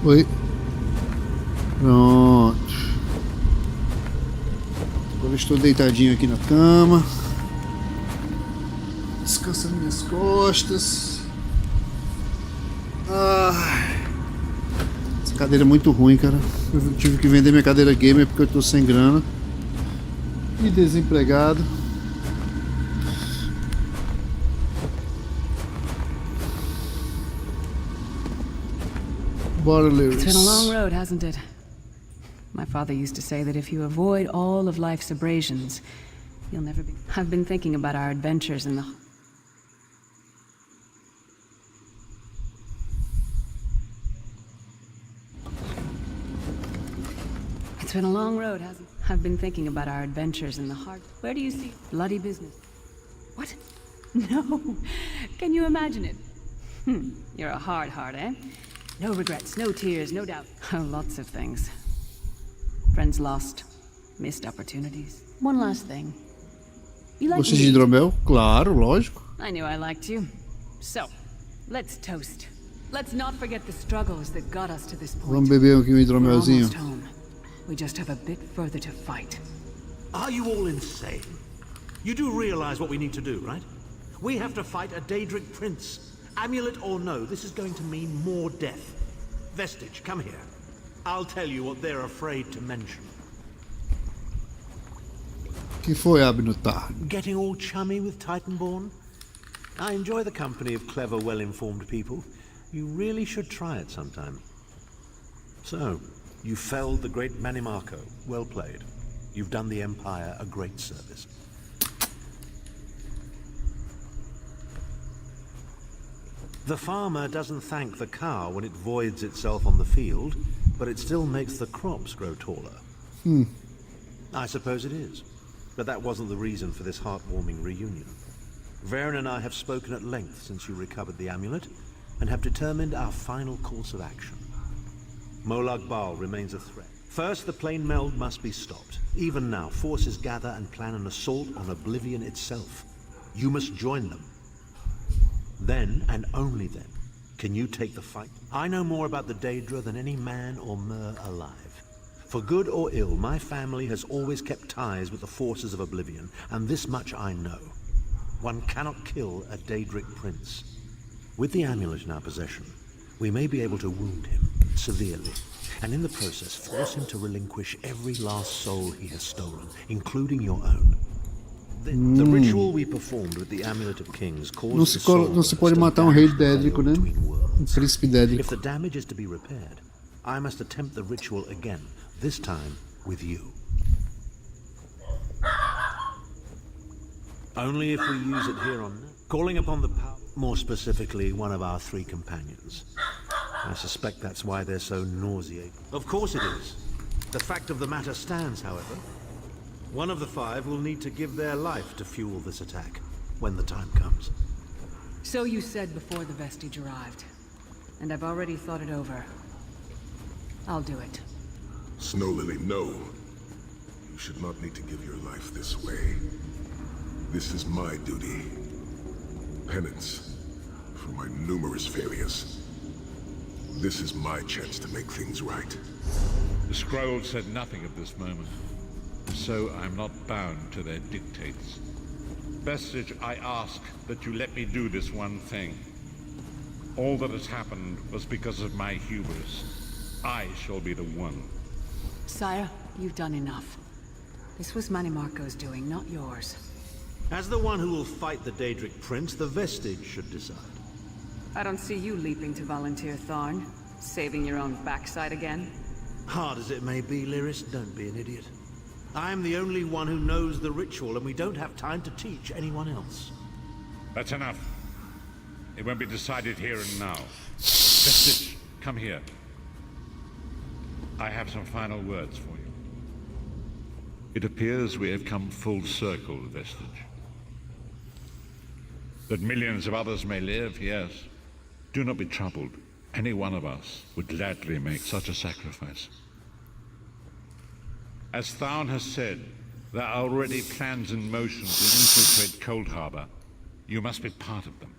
Oi. Pronto. Agora estou deitadinho aqui na cama. Descansando minhas costas. Essa cadeira é muito ruim, cara. Eu tive que vender minha cadeira gamer porque eu tô sem grana. E desempregado. Bora, Lewis. It's been a long road, hasn't it? My father used to say that if you avoid all of life's abrasions, you'll never be... I've been thinking about our adventures in the... It's been a long road, hasn't it? I've been thinking about our adventures in the heart. Where do you see bloody business? What? No. Can you imagine it? You're a hard heart, eh? No regrets, no tears, no doubt. Oh, lots of things. Friends lost. Missed opportunities. One last thing. You like Você de hidromel? Claro, lógico. I knew I liked you. So, let's toast. Let's not forget the struggles that got us to this point. Vamos beber aqui um We're hidromelzinho. almost home. We just have a bit further to fight. Are you all insane? You do realize what we need to do, right? We have to fight a Daedric prince. Amulet or no, this is going to mean more death. Vestige, come here. I'll tell you what they're afraid to mention. Que foi, Abnutar? Getting all chummy with Titanborn? I enjoy the company of clever, well-informed people. You really should try it sometime. So, you felled the great Manimarco. Well played. You've done the Empire a great service. The farmer doesn't thank the cow when it voids itself on the field, but it still makes the crops grow taller. I suppose it is. But that wasn't the reason for this heartwarming reunion. Varen and I have spoken at length since you recovered the amulet, and have determined our final course of action. Molag Bal remains a threat. First, the plane meld must be stopped. Even now, forces gather and plan an assault on Oblivion itself. You must join them. Then, and only then, can you take the fight. I know more about the Daedra than any man or mer alive. For good or ill, my family has always kept ties with the forces of Oblivion, and this much I know. One cannot kill a Daedric prince. With the amulet in our possession, we may be able to wound him severely, and in the process force him to relinquish every last soul he has stolen, including your own. The ritual we performed with the Amulet of Kings caused the soul Não se pode matar um rei dédrico, né? Um príncipe dédrico. If the damage is to be repaired, I must attempt the ritual again, this time with you. Only if we use it here on... Calling upon the power... More specifically, one of our three companions. I suspect that's why they're so nauseating. Of course it is. The fact of the matter stands, however. One of the five will need to give their life to fuel this attack, when the time comes. So you said before the vestige arrived. And I've already thought it over. I'll do it. Snow Lily, no. You should not need to give your life this way. This is my duty. Penance for my numerous failures. This is my chance to make things right. The scroll said nothing of this moment, so I'm not bound to their dictates. Vestige, I ask that you let me do this one thing. All that has happened was because of my hubris. I shall be the one. Sire, you've done enough. This was Manimarco's doing, not yours. As the one who will fight the Daedric Prince, the Vestige should decide. I don't see you leaping to volunteer, Tharn. Saving your own backside again. Hard as it may be, Lyris, don't be an idiot. I'm the only one who knows the ritual, and we don't have time to teach anyone else. That's enough. It won't be decided here and now. Vestige, come here. I have some final words for you. It appears we have come full circle, Vestige. That millions of others may live, yes. Do not be troubled. Any one of us would gladly make such a sacrifice. As Tharn has said, there are already plans in motion to infiltrate Cold Harbor. You must be part of them.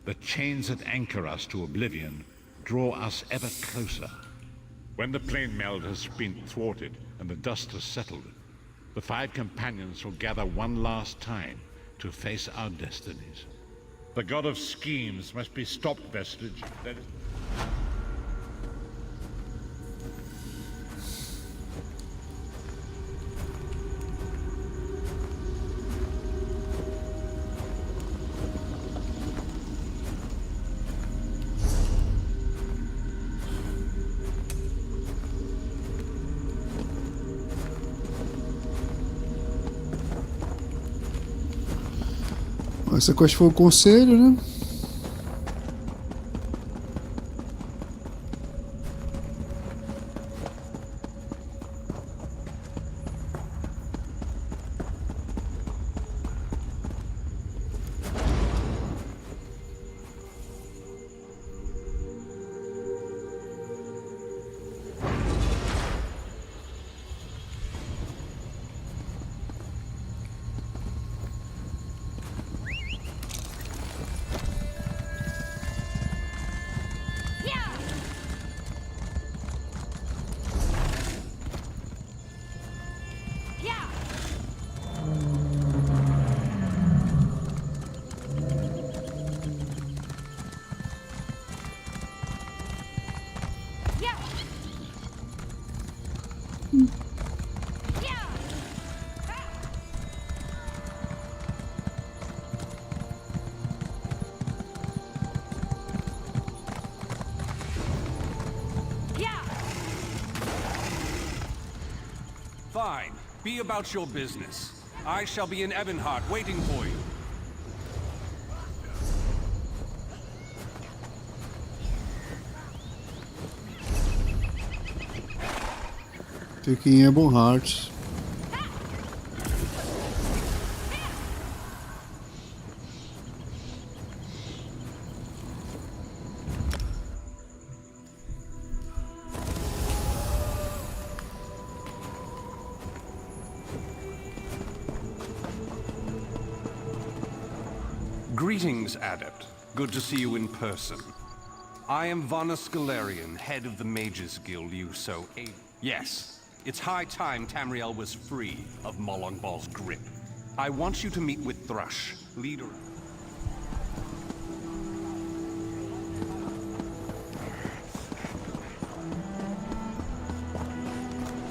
The chains that anchor us to oblivion draw us ever closer. When the plane meld has been thwarted and the dust has settled, the 5 companions will gather one last time to face our destinies. The god of schemes must be stopped, Vestige. Essa quest foi o conselho, né? Fine. Be about your business. I shall be in Ebonheart waiting for you. Taking Ebonheart. Greetings, Adept. Good to see you in person. I am Vana Scalarian, head of the Mages Guild you so aid. Yes, it's high time Tamriel was free of Molongbal's grip. I want you to meet with Thrush, leader...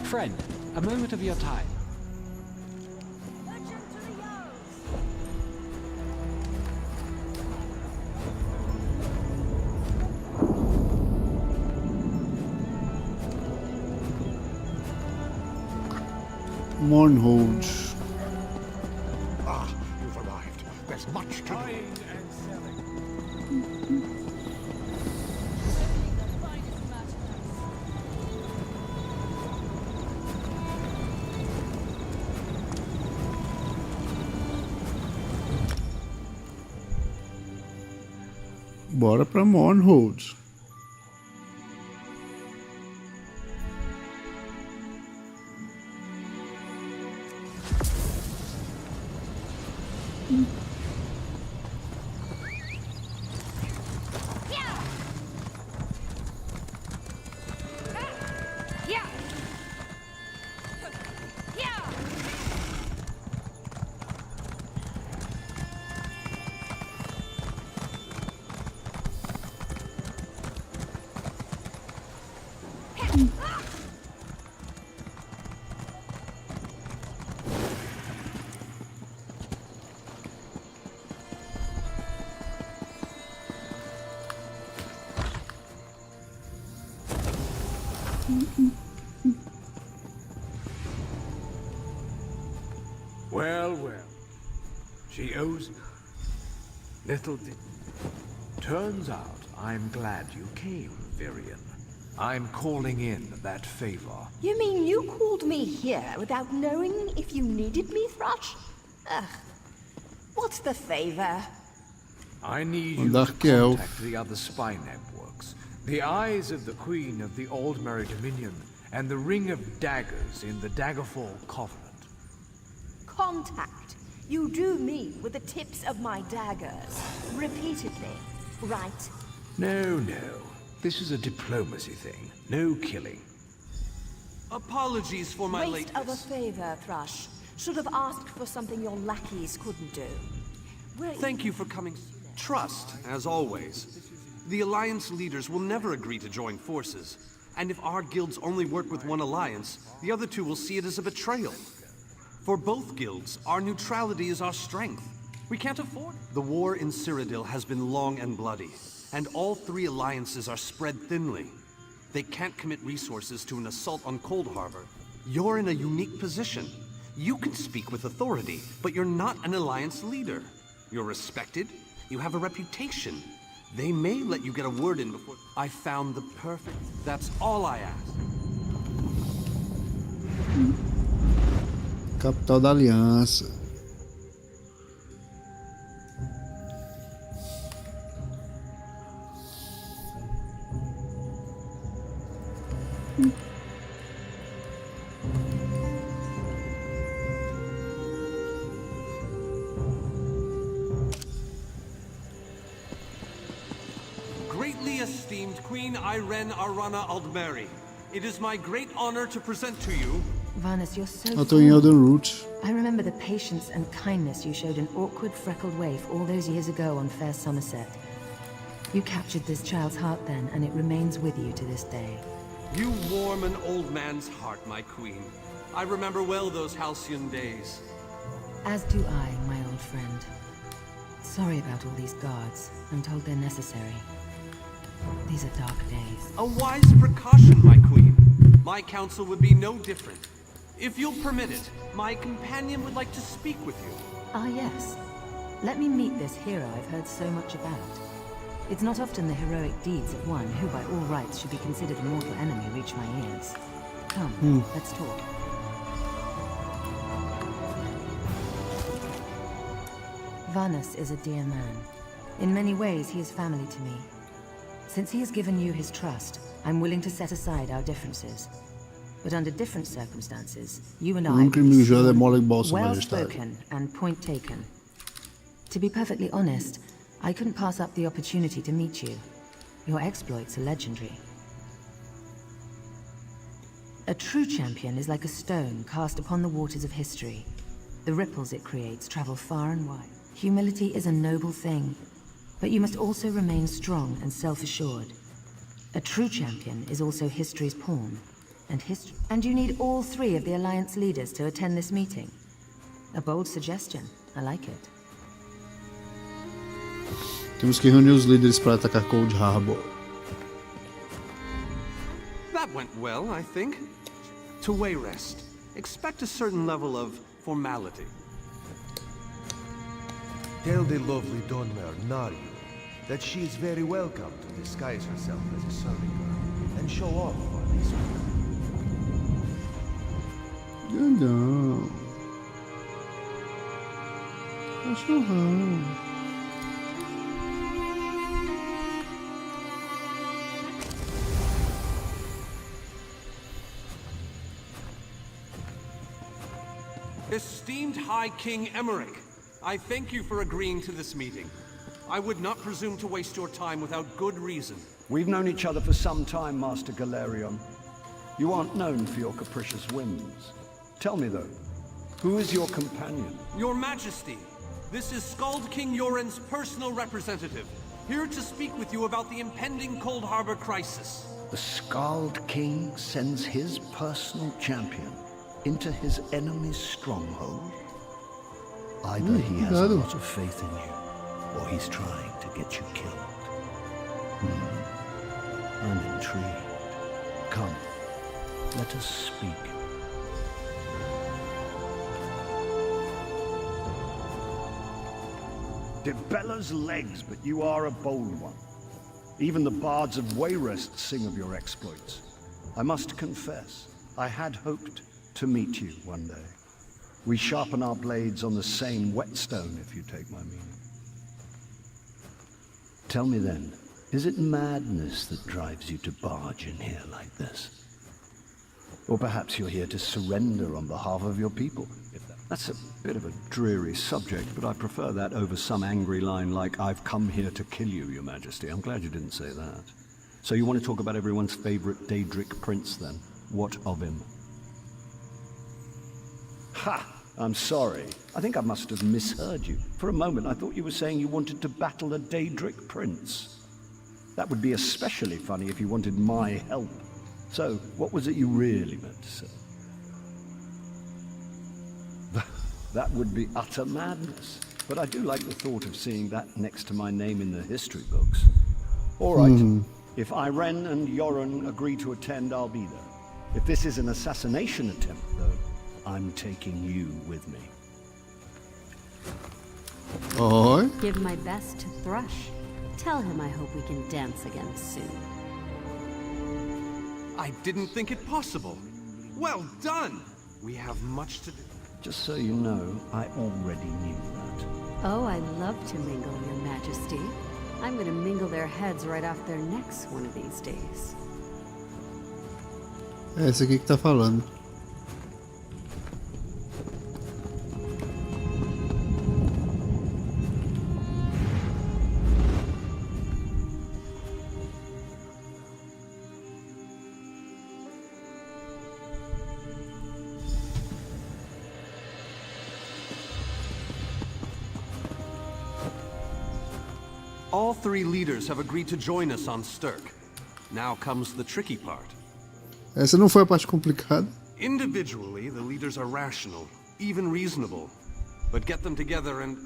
Friend, a moment of your time. Mournhold. Ah, you've arrived. There's much to do. Bora pra Mournhold. Well, well. She owes me. Little did... Turns out I'm glad you came, Virion. I'm calling in that favor. You mean you called me here without knowing if you needed me, Thrush? Ugh. What's the favor? I need you to contact the other spy networks. The Eyes of the Queen of the Old Merry Dominion, and the Ring of Daggers in the Daggerfall Covenant. Contact. You do me with the tips of my daggers. Repeatedly, right? No, no. This is a diplomacy thing. No killing. Apologies for my Waste of a lateness. favor, Thrush. Should have asked for something your lackeys couldn't do. Thank you for coming. Trust, as always. The Alliance leaders will never agree to join forces. And if our guilds only work with one alliance, the other two will see it as a betrayal. For both guilds, our neutrality is our strength. We can't afford it. The war in Cyrodiil has been long and bloody, and all three alliances are spread thinly. They can't commit resources to an assault on Cold Harbor. You're in a unique position. You can speak with authority, but you're not an alliance leader. You're respected, you have a reputation. They may let you get a word in before... I found the perfect... That's all I ask. Capital da Aliança. Greatly esteemed Queen Irene Arana Aldmeri, it is my great honor to present to you... Varnus, you're so Eu tô em Elden Root. I remember the patience and kindness you showed an awkward, freckled waif all those years ago on fair Somerset. You captured this child's heart then, and it remains with you to this day. You warm an old man's heart, my queen. I remember well those halcyon days. As do I, my old friend. Sorry about all these guards. I'm told they're necessary. These are dark days. A wise precaution, my queen. My counsel would be no different. If you'll permit it, my companion would like to speak with you. Ah, yes. Let me meet this hero I've heard so much about. It's not often the heroic deeds of one who by all rights should be considered a mortal enemy reach my ears. Come, let's talk. Varnus is a dear man. In many ways, he is family to me. Since he has given you his trust, I'm willing to set aside our differences. But under different circumstances, you and I will be well spoken and point taken. To be perfectly honest, I couldn't pass up the opportunity to meet you. Your exploits are legendary. A true champion is like a stone cast upon the waters of history. The ripples it creates travel far and wide. Humility is a noble thing, but you must also remain strong and self-assured. A true champion is also history's pawn. And you need all three of the Alliance leaders to attend this meeting. A bold suggestion. I like it. Temos que reunir os líderes para atacar Cold Harbor. That went well, I think. To Wayrest, expect a certain level of formality. Tell the lovely Donmer, Nario, that she is very welcome to disguise herself as a serving girl and show off on this one. Grandão. Cachorrão. Esteemed High King Emmerich, I thank you for agreeing to this meeting. I would not presume to waste your time without good reason. We've known each other for some time, Master Galerion. You aren't known for your capricious whims. Tell me, though, who is your companion? Your Majesty, this is Skald King Yoren's personal representative, here to speak with you about the impending Cold Harbor crisis. The Skald King sends his personal champion into his enemy's stronghold? Either he has a lot of faith in you, or he's trying to get you killed. I'm intrigued. Come, let us speak. Debella's legs, but you are a bold one. Even the bards of Wayrest sing of your exploits. I must confess, I had hoped to meet you one day. We sharpen our blades on the same whetstone, if you take my meaning. Tell me then, is it madness that drives you to barge in here like this? Or perhaps you're here to surrender on behalf of your people? That's a bit of a dreary subject, but I prefer that over some angry line like, "I've come here to kill you, Your Majesty." I'm glad you didn't say that. So you want to talk about everyone's favorite Daedric prince, then? What of him? Ha! I'm sorry. I think I must have misheard you. For a moment, I thought you were saying you wanted to battle a Daedric prince. That would be especially funny if you wanted my help. So, what was it you really meant to say? That would be utter madness. But I do like the thought of seeing that next to my name in the history books. All right. If Irene and Yoren agree to attend, I'll be there. If this is an assassination attempt, though, I'm taking you with me. Oi. Give my best to Thrush. Tell him I hope we can dance again soon. I didn't think it possible. Well done! We have much to do. Just so you know, I already knew that. Oh, I love to mingle, Your Majesty. I'm gonna mingle their heads right off their necks one of these days. É esse aqui que tá falando. All three leaders have agreed to join us on Stirk. Now comes the tricky part. Essa não foi a parte complicada. Individually, the leaders are rational, even reasonable. But get them together and...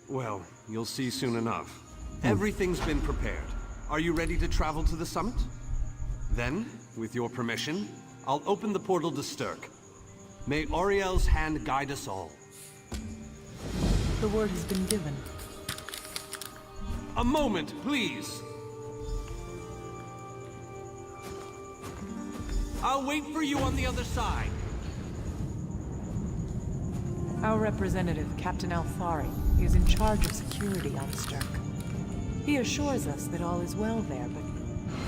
well, you'll see soon enough. Everything's been prepared. Are you ready to travel to the summit? Then, with your permission, I'll open the portal to Stirk. May Auriel's hand guide us all. The word has been given. A moment, please. I'll wait for you on the other side. Our representative, Captain Alfari, is in charge of security on Stirk. He assures us that all is well there, but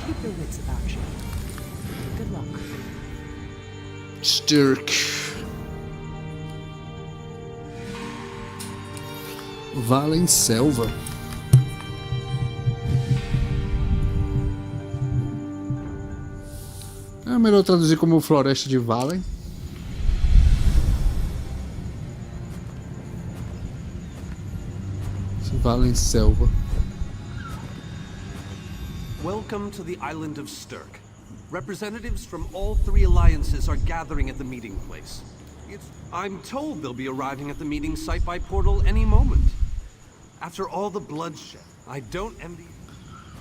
keep your wits about you. Good luck. Stirk. Valen Selva. É melhor traduzir como Floresta de Valen. Valen Selva. Welcome to the island of Stirk. Representatives from all three alliances are gathering at the meeting place. I'm told they'll be arriving at the meeting site by portal any moment. After all the bloodshed, I don't envy...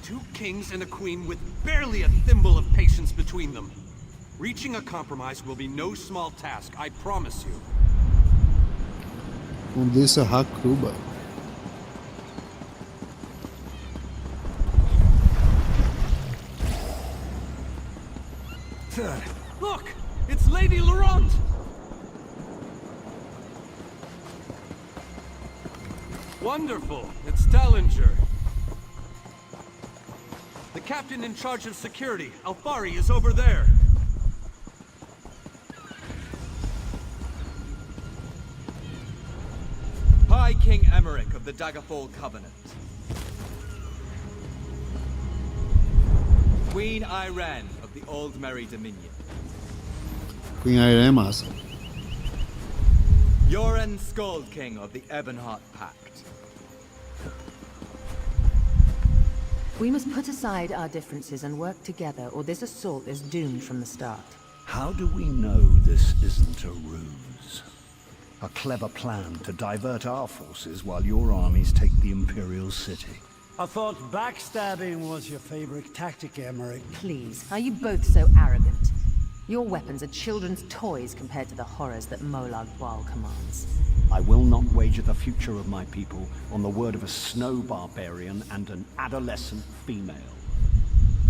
2 kings and a queen with barely a thimble of patience between them. Reaching a compromise will be no small task, I promise you. Condessa Hakuba. Look! It's Lady Laurent! Wonderful! It's Dallinger. The captain in charge of security, Alfari, is over there. High King Emmerich of the Daggerfall Covenant. Queen Irene of the Old Merry Dominion. Queen Irene é massa. Yoren Skald King of the Ebonheart Pact. We must put aside our differences and work together, or this assault is doomed from the start. How do we know this isn't a ruse? A clever plan to divert our forces while your armies take the Imperial City. I thought backstabbing was your favorite tactic, Emmerich. Please, are you both so arrogant? Your weapons are children's toys compared to the horrors that Molag Bal commands. I will not wager the future of my people on the word of a snow barbarian and an adolescent female.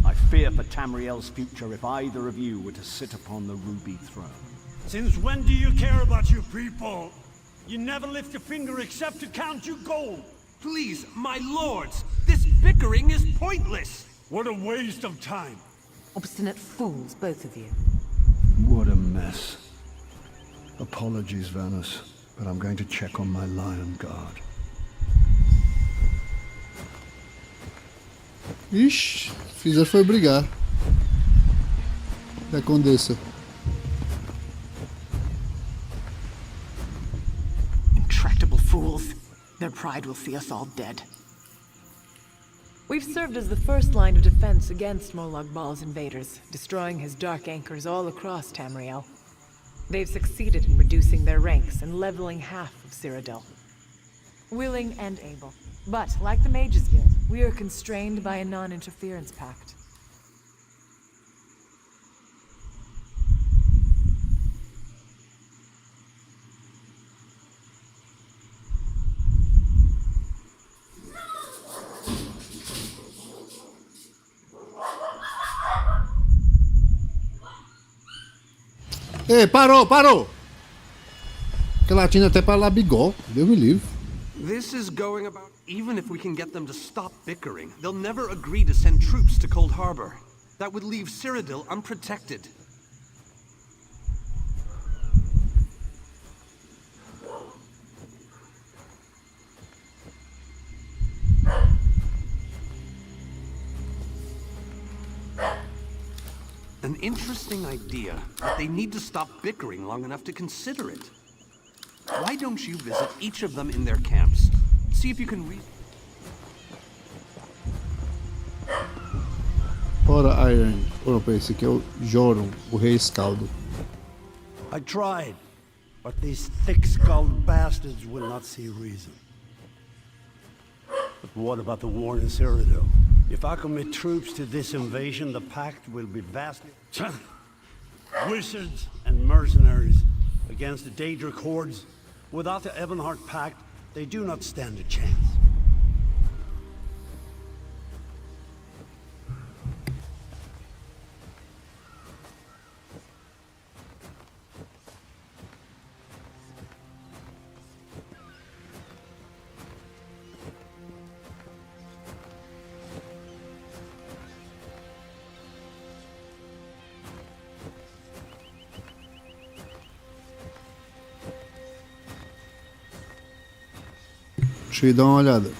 I fear for Tamriel's future if either of you were to sit upon the Ruby Throne. Since when do you care about your people? You never lift a finger except to count your gold. Please, my lords, this bickering is pointless. What a waste of time. Obstinate fools, both of you. What a mess. Apologies, Vanus, but I'm going to check on my lion guard. Ixi, fizeram foi brigar. Da Condessa. pride will see us all dead. We've served as the first line of defense against Molag Bal's invaders, destroying his dark anchors all across Tamriel. They've succeeded in reducing their ranks and leveling half of Cyrodiil. Willing and able. But, like the Mages Guild, we are constrained by a non-interference pact. Ei, parou, parou! Que latina até para Labigol, Deus me livre. This is going about. Even if we can get them to stop bickering, they'll never agree to send troops to Cold Harbor. That would leave Cyrodiil unprotected. An interesting idea, but they need to stop bickering long enough to consider it. Why don't you visit each of them in their camps? See if you can read. Ora, Iron. Opa, esse aqui é o Joron, o Rei Escaldo. I tried, but these thick-skulled bastards will not see reason. But what about the war in Cyrodiil? If I commit troops to this invasion, the Pact will be vastly... Wizards and mercenaries against the Daedric hordes. Without the Ebonheart Pact, they do not stand a chance. Deixa eu ir dar uma olhada.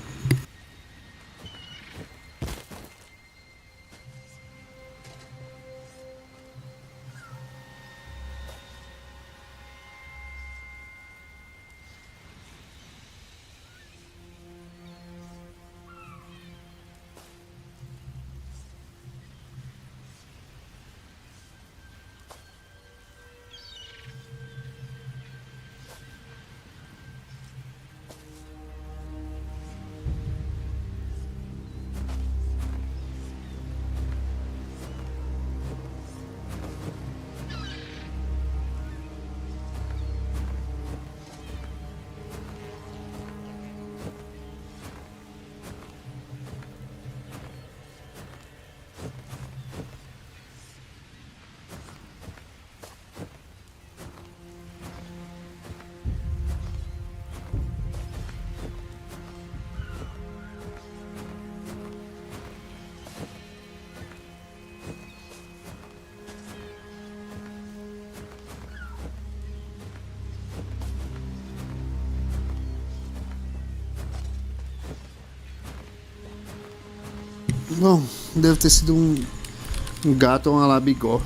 Bom, deve ter sido um gato ou uma labigó.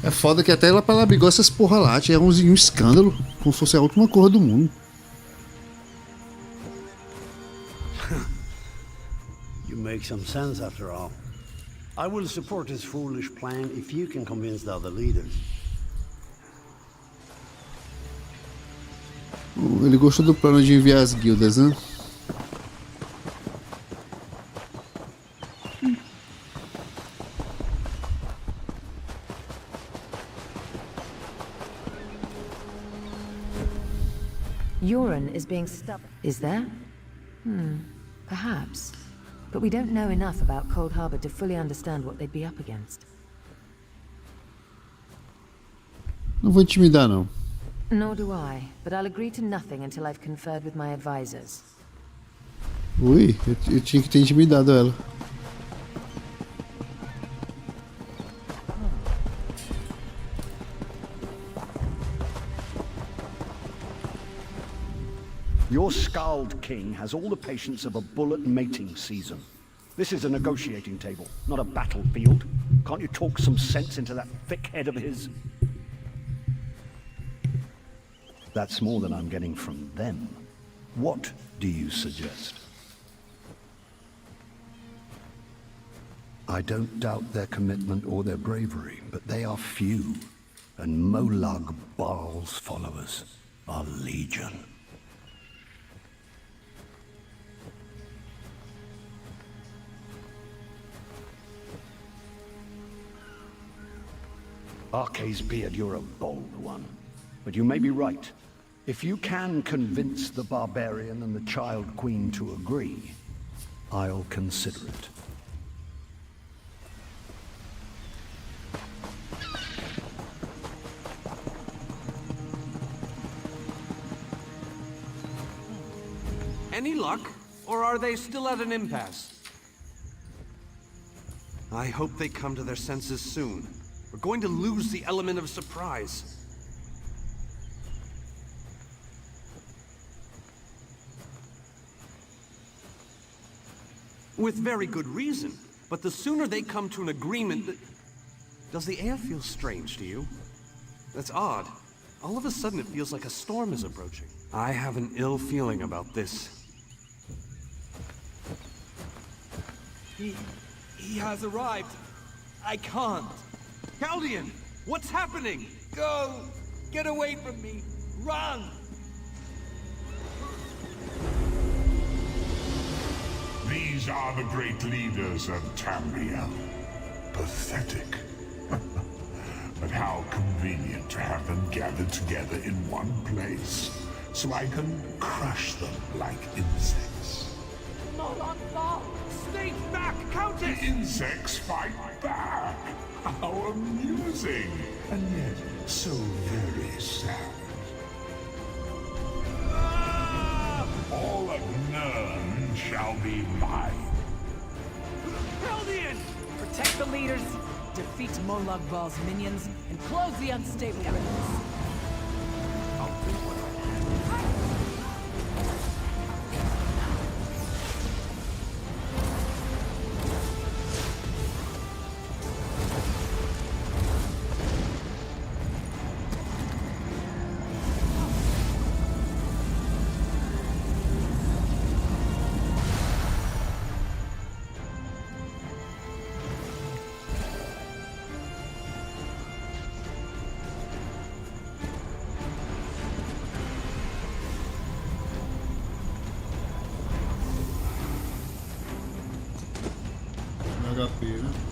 É foda que até lá pra labigó essas porra lá tinha um escândalo, como se fosse a última cor do mundo. You make some sense after all. I will support this foolish plan if you can convince the other leaders. Ele gostou do plano de enviar as guildas, né? Euron is being stubborn. Is there? Perhaps. But we don't know enough about Cold Harbor to fully understand what they'd be up against. Não vou intimidar, não. Nor do I, but I'll agree to nothing until I've conferred with my advisors. Ui, eu tinha que ter intimidado ela. Your Scald King has all the patience of a bull at mating season. This is a negotiating table, not a battlefield. Can't you talk some sense into that thick head of his? That's more than I'm getting from them. What do you suggest? I don't doubt their commitment or their bravery, but they are few, and Molag Baal's followers are legion. Beard, you're a bold one, but you may be right. If you can convince the barbarian and the Child Queen to agree, I'll consider it. Any luck? Or are they still at an impasse? I hope they come to their senses soon. We're going to lose the element of surprise. With very good reason. But the sooner they come to an agreement... Does the air feel strange to you? That's odd. All of a sudden it feels like a storm is approaching. I have an ill feeling about this. He has arrived. I can't. Chaldean, what's happening? Go! Get away from me! Run! These are the great leaders of Tamriel. Pathetic. But how convenient to have them gathered together in one place, so I can crush them like insects. Not on ball! Stay back, Countess! The insects fight back! How amusing! And yet, so very sad. All of Nirn shall be mine. Chaldean! Protect the leaders, defeat Molag Baal's minions, and close the unstable riddles. HP, né?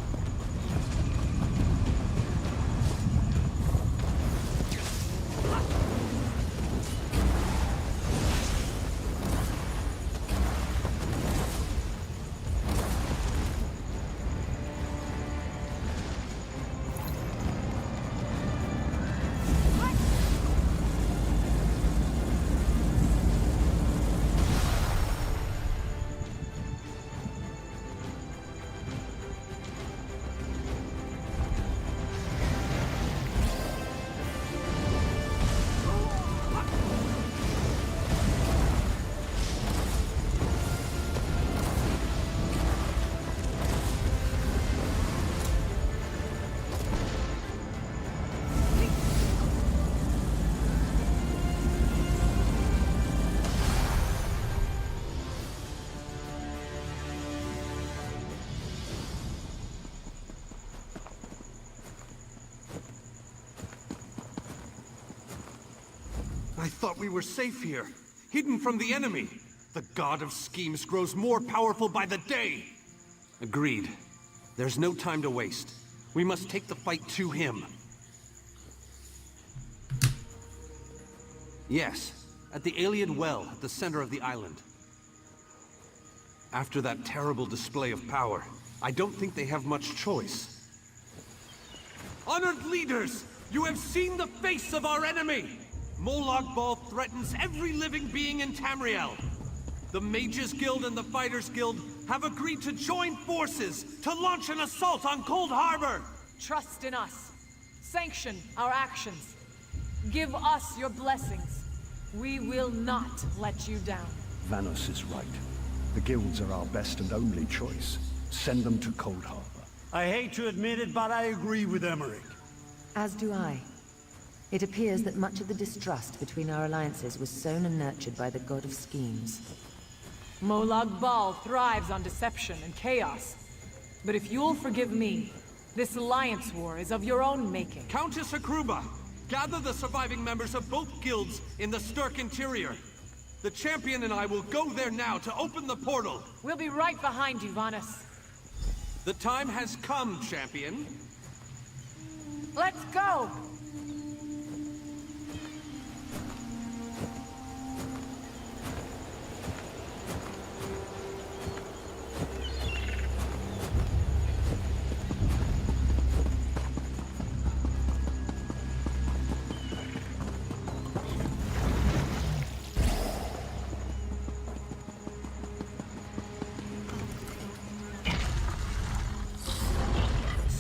I thought we were safe here, hidden from the enemy. The god of schemes grows more powerful by the day. Agreed. There's no time to waste. We must take the fight to him. Yes, at the Iliad Well at the center of the island. After that terrible display of power, I don't think they have much choice. Honored leaders, you have seen the face of our enemy! Molag Bal threatens every living being in Tamriel. The Mages Guild and the Fighters Guild have agreed to join forces to launch an assault on Cold Harbor! Trust in us. Sanction our actions. Give us your blessings. We will not let you down. Vanos is right. The guilds are our best and only choice. Send them to Cold Harbor. I hate to admit it, but I agree with Emmerich. As do I. It appears that much of the distrust between our alliances was sown and nurtured by the god of schemes. Molag Bal thrives on deception and chaos. But if you'll forgive me, this alliance war is of your own making. Countess Akruba, gather the surviving members of both guilds in the Sturk interior. The champion and I will go there now to open the portal. We'll be right behind you, Vanus. The time has come, champion. Let's go!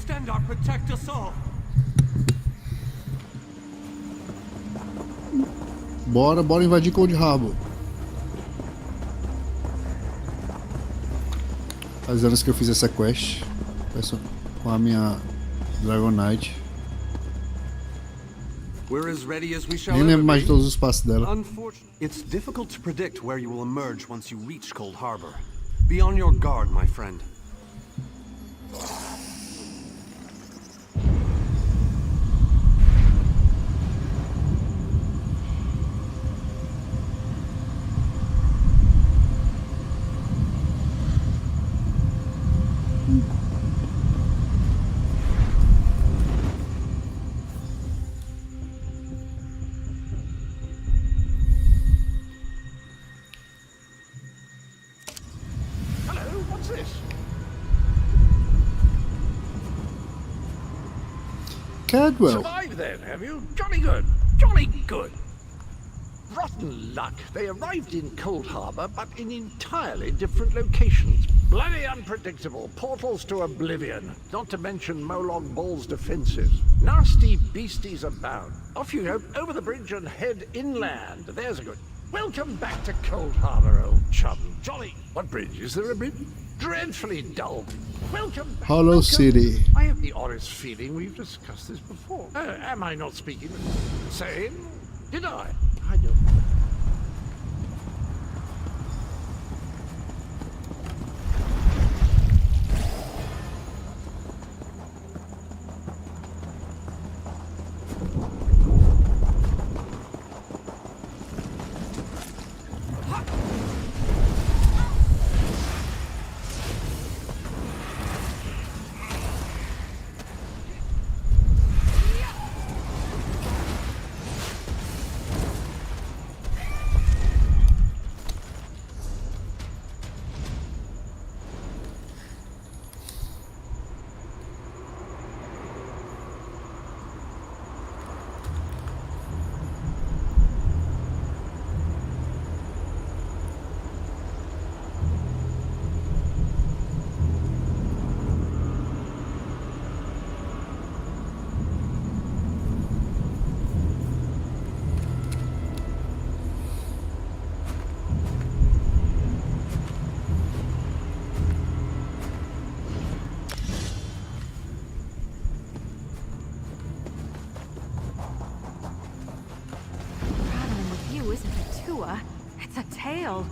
Stendarr, protect us all. Bora invadir Cold Harbor. Faz anos que eu fiz essa quest com a minha Dragon Knight. We're as ready as we shall Nem ever lembro mais de be. todos os passos dela. Unfortunately, it's difficult to predict where you will emerge once you reach Cold Harbor. Be on your guard, my friend. Hello, what's this? Cadwell. Survived then, have you? Jolly good. Jolly good. Rotten luck. They arrived in Cold Harbor, but in entirely different locations. Bloody unpredictable. Portals to oblivion. Not to mention Molag Bal's defenses. Nasty beasties abound. Off you go, over the bridge and head inland. There's a good. Welcome back to Cold Harbor, old chum. Jolly. What bridge? Is there a bridge? Dreadfully dull. Welcome back. Hollow City. I have the honest feeling we've discussed this before. Am I not speaking the same? Did I? I don't know. Traveling with you isn't a tour, it's a tale.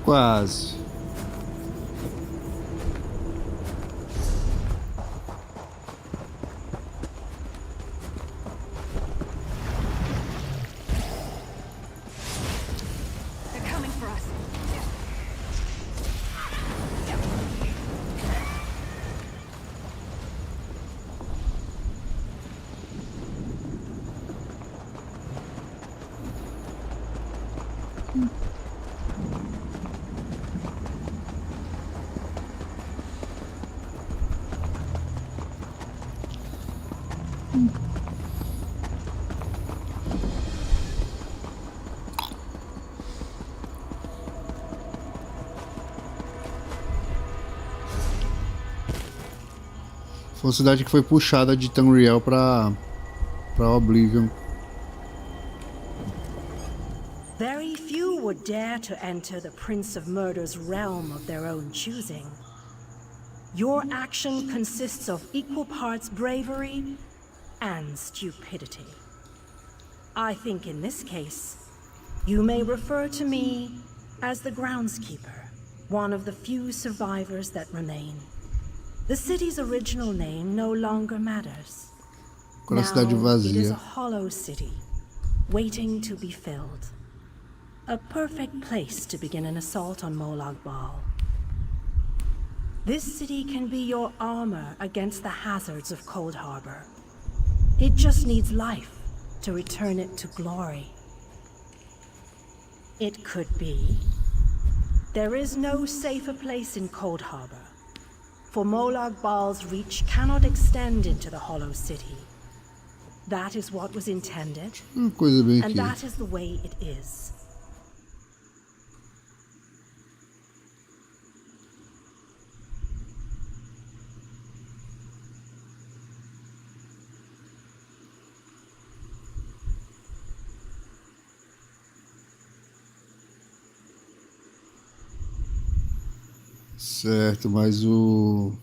Quase. They're coming for us. Foi uma cidade que foi puxada de Tamriel para Oblivion. Very few would dare to enter the Prince of Murder's realm of their own choosing. Your action consists of equal parts bravery and stupidity. I think in this case, you may refer to me as the groundskeeper, one of the few survivors that remain. The city's original name no longer matters. Qual a cidade Now, it is vazia. a hollow city, waiting to be filled. A perfect place to begin an assault on Molag Bal. This city can be your armor against the hazards of Cold Harbor. It just needs life to return it to glory. It could be. There is no safer place in Cold Harbor, for Molag Bal's reach cannot extend into the Hollow City. That is what was intended, Coisa bem and aqui. that is the way it is. Certo, mas o...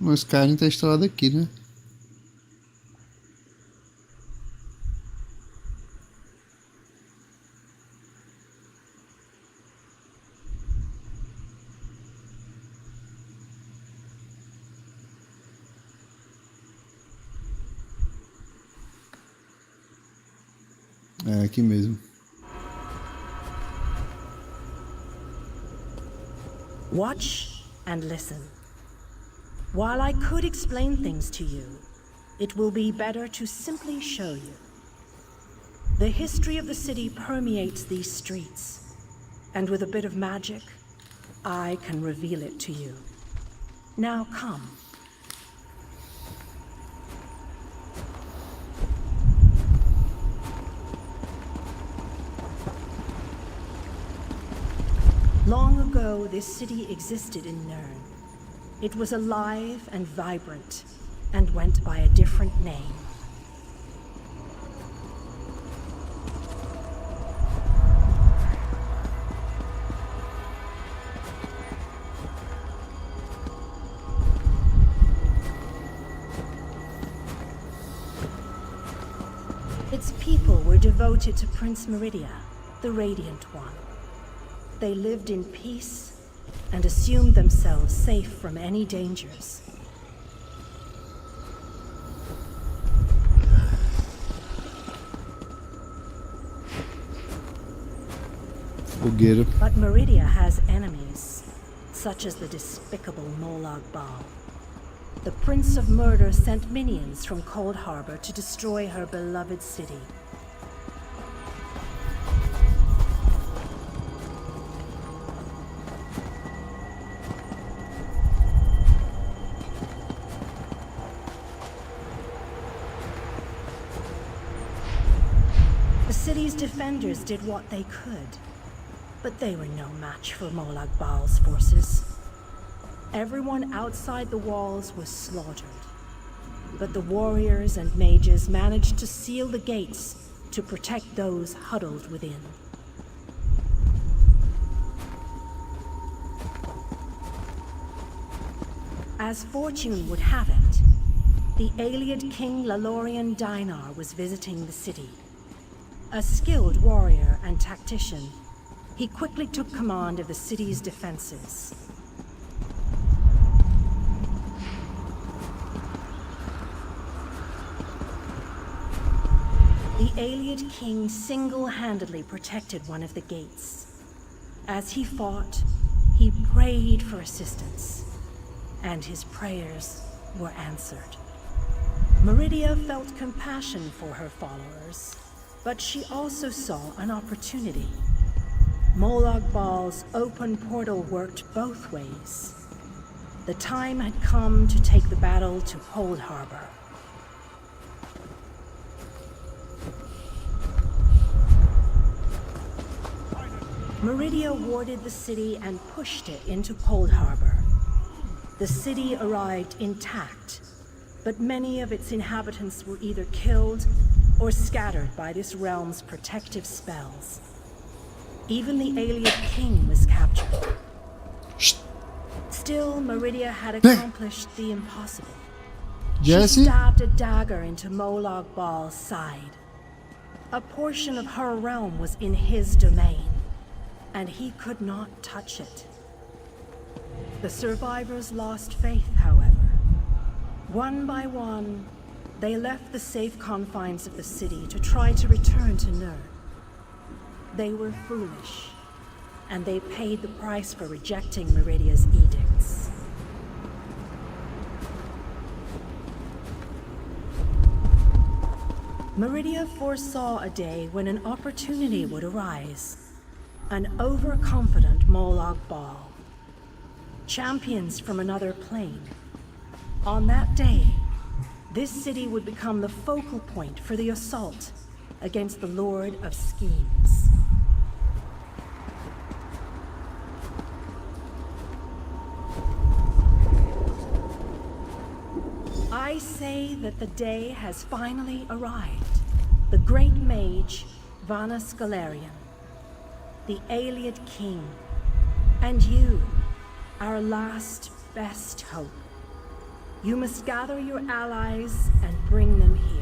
O Skyrim tá instalado aqui, né? É aqui mesmo. Watch and listen. While I could explain things to you, it will be better to simply show you. The history of the city permeates these streets, and with a bit of magic, I can reveal it to you. Now come. Long ago, this city existed in Nirn. It was alive and vibrant, and went by a different name. Its people were devoted to Prince Meridia, the Radiant One. They lived in peace and assumed themselves safe from any dangers. Fogueira. But Meridia has enemies, such as the despicable Molag Bal. The Prince of Murder sent minions from Cold Harbor to destroy her beloved city. The city's defenders did what they could, but they were no match for Molag Bal's forces. Everyone outside the walls was slaughtered, but the warriors and mages managed to seal the gates to protect those huddled within. As fortune would have it, the Ayleid King Lalorian Dinar was visiting the city. A skilled warrior and tactician, he quickly took command of the city's defenses. The Ayleid King single-handedly protected one of the gates. As he fought, he prayed for assistance, and his prayers were answered. Meridia felt compassion for her followers, But she also saw an opportunity. Molag Bal's open portal worked both ways. The time had come to take the battle to Cold Harbor. Meridia warded the city and pushed it into Cold Harbor. The city arrived intact, but many of its inhabitants were either killed or scattered by this realm's protective spells. Even the Alien King was captured. Still, Meridia had accomplished the impossible. Jesse? She stabbed a dagger into Molag Bal's side. A portion of her realm was in his domain, and he could not touch it. The survivors lost faith, however. One by one, they left the safe confines of the city to try to return to Nurd. They were foolish, and they paid the price for rejecting Meridia's edicts. Meridia foresaw a day when an opportunity would arise. An overconfident Molag Bal. Champions from another plane. On that day, this city would become the focal point for the assault against the Lord of Schemes. I say that the day has finally arrived. The great mage, Vana Scalarian, the Alien King, and you, our last best hope. You must gather your allies and bring them here.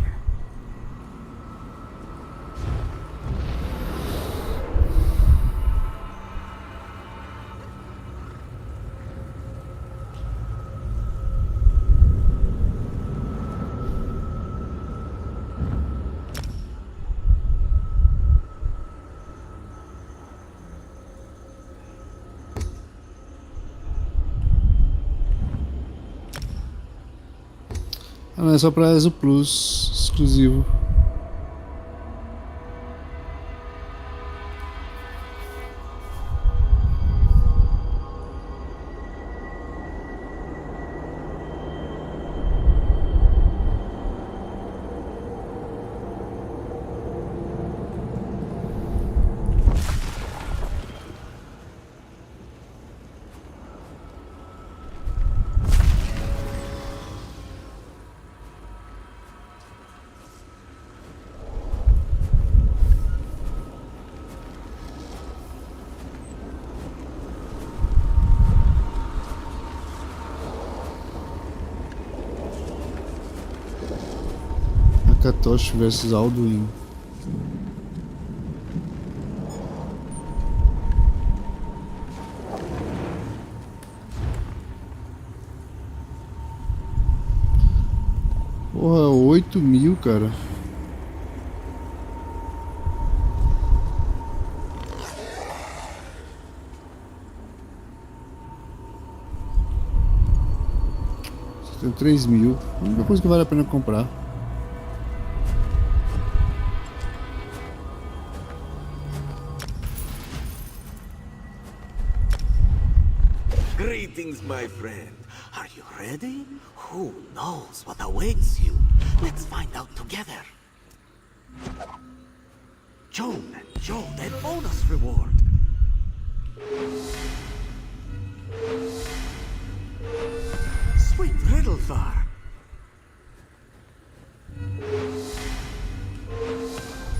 Ah, não, é só para ESO Plus exclusivo. Akatosh versus Alduin. Porra, 8.000, cara. Tem 3.000. A única coisa que vale a pena comprar. Greetings, my friend. Are you ready? Who knows what awaits you? Let's find out together. Joan and Joan, a bonus reward. Sweet Riddlethar.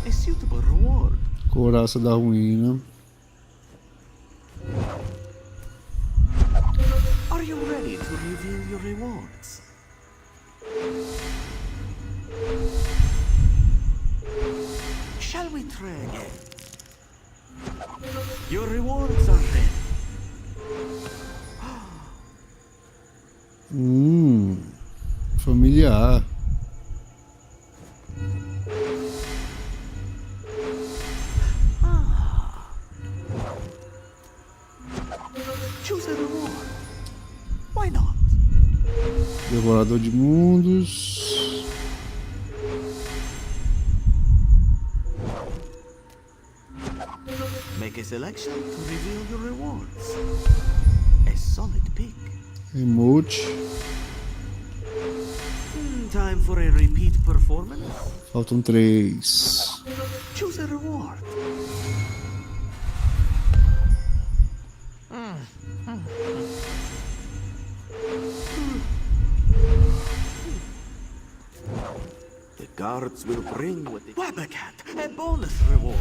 A suitable reward. Couraça da ruína. Are you ready to reveal your rewards? Shall we try again? Your rewards are ready. Familiar. Choose a reward. Why not? Devorador de mundos. Make a selection to reveal your rewards. A solid pick. Emote. Time for a repeat performance. Faltam 3. Choose a reward. The guards will bring with it Wabacat, a bonus reward.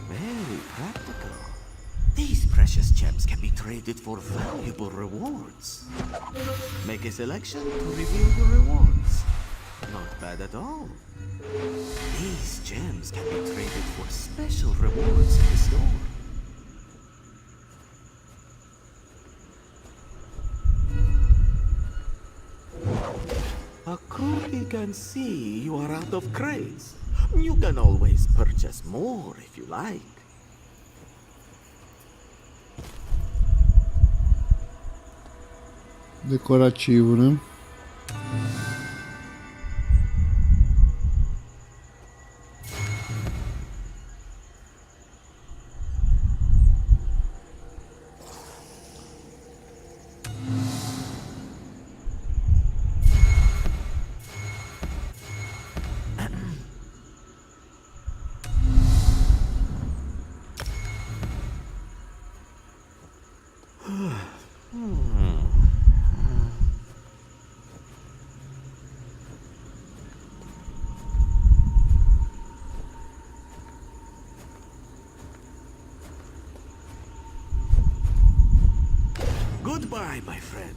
Very practical. These precious gems can be traded for valuable rewards. Make a selection to reveal your rewards. Not bad at all. These gems can be traded for special rewards in the store. A crowley can see you are out of crates. You can always purchase more if you like. Decorativo, né? Goodbye, my friend.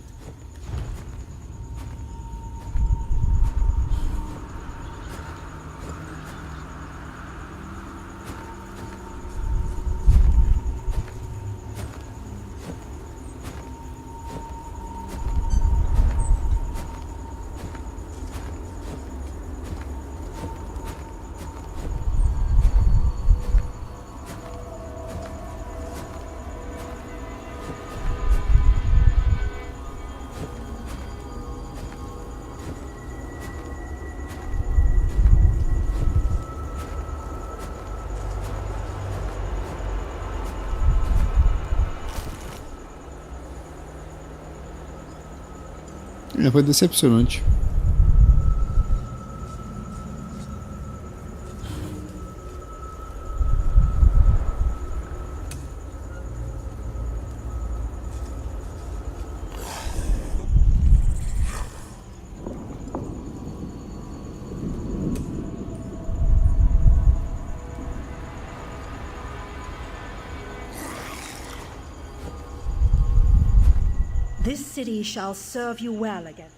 Foi decepcionante. This city shall serve you well again.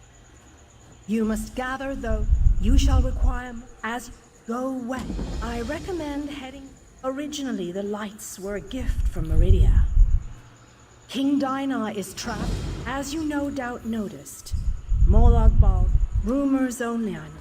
You must gather, though you shall require as go west. I recommend heading. Originally, the lights were a gift from Meridia. King Dinah is trapped, as you no doubt noticed. Molag Bal, rumors only, I know.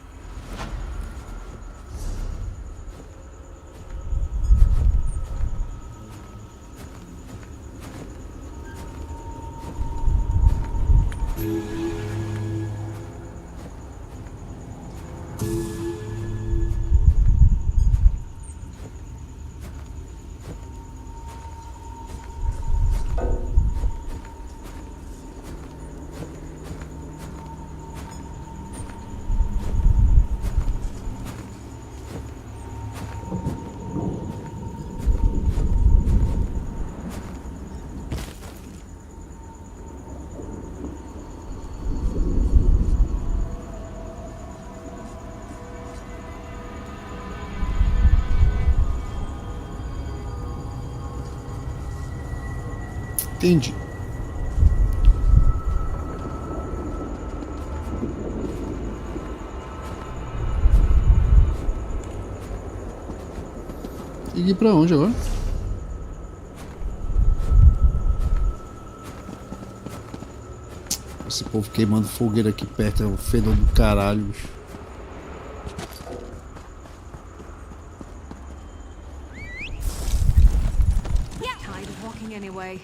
Entendi. E ir pra onde agora? Esse povo queimando fogueira aqui perto é um fedor do caralho, bicho. Tired of walking anyway.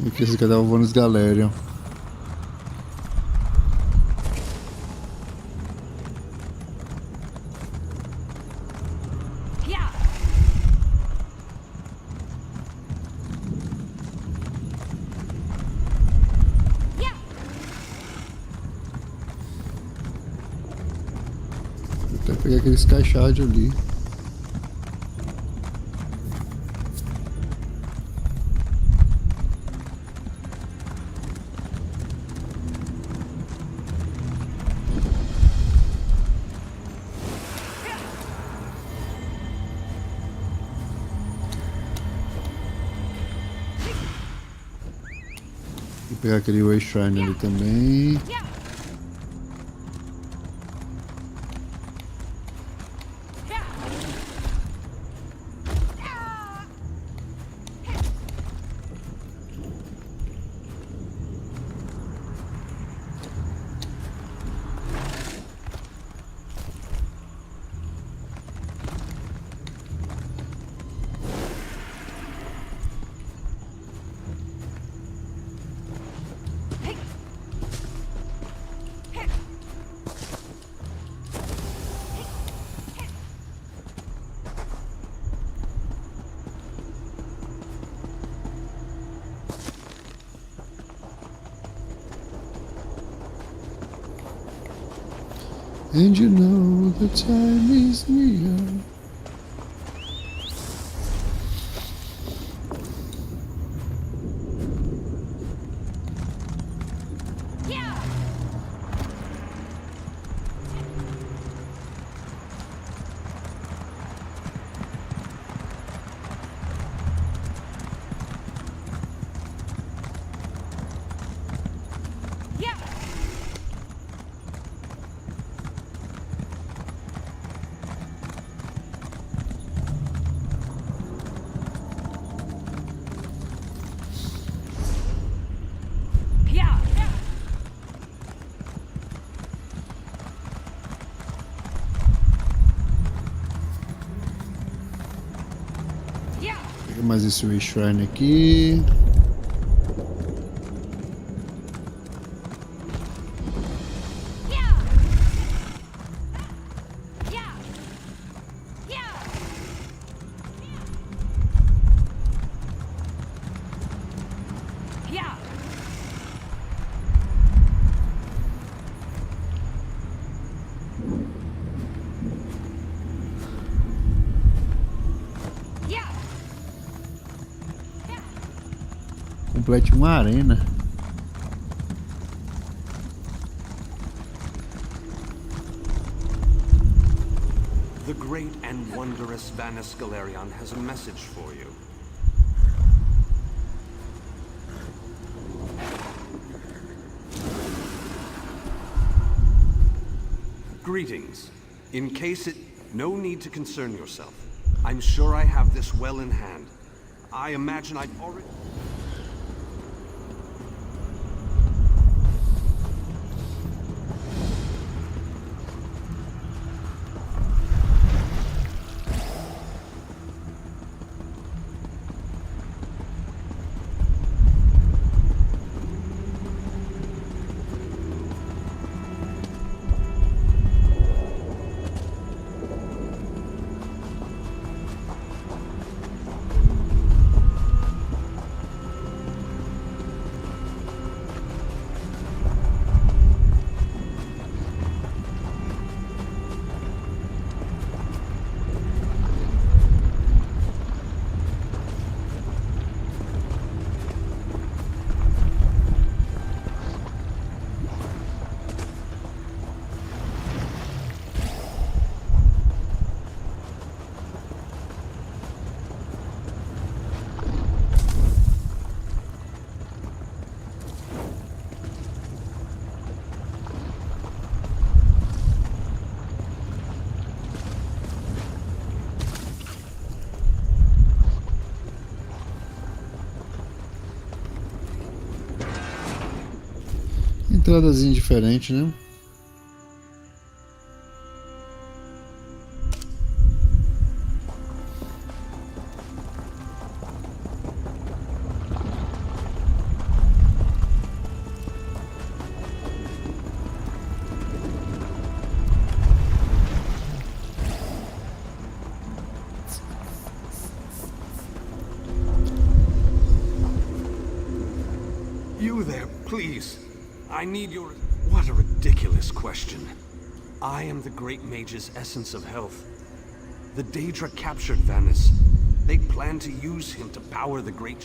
Aqui esse aqui dá o bônus Galerion. Vou até pegar aqueles caixados ali. Vou pegar aquele Way Shrine ali também. And you know the time is near. Pega mais esse Way Shrine aqui. Complete uma arena. The great and wondrous Vanis Galerion has a message for you. Greetings. In case it... No need to concern yourself. I'm sure I have this well in hand. I imagine I've already... Entradazinha diferente, né? you there, please? I need your... What a ridiculous question. I am the Great Mage's essence of health. The Daedra captured Vanus. They plan to use him to power the Great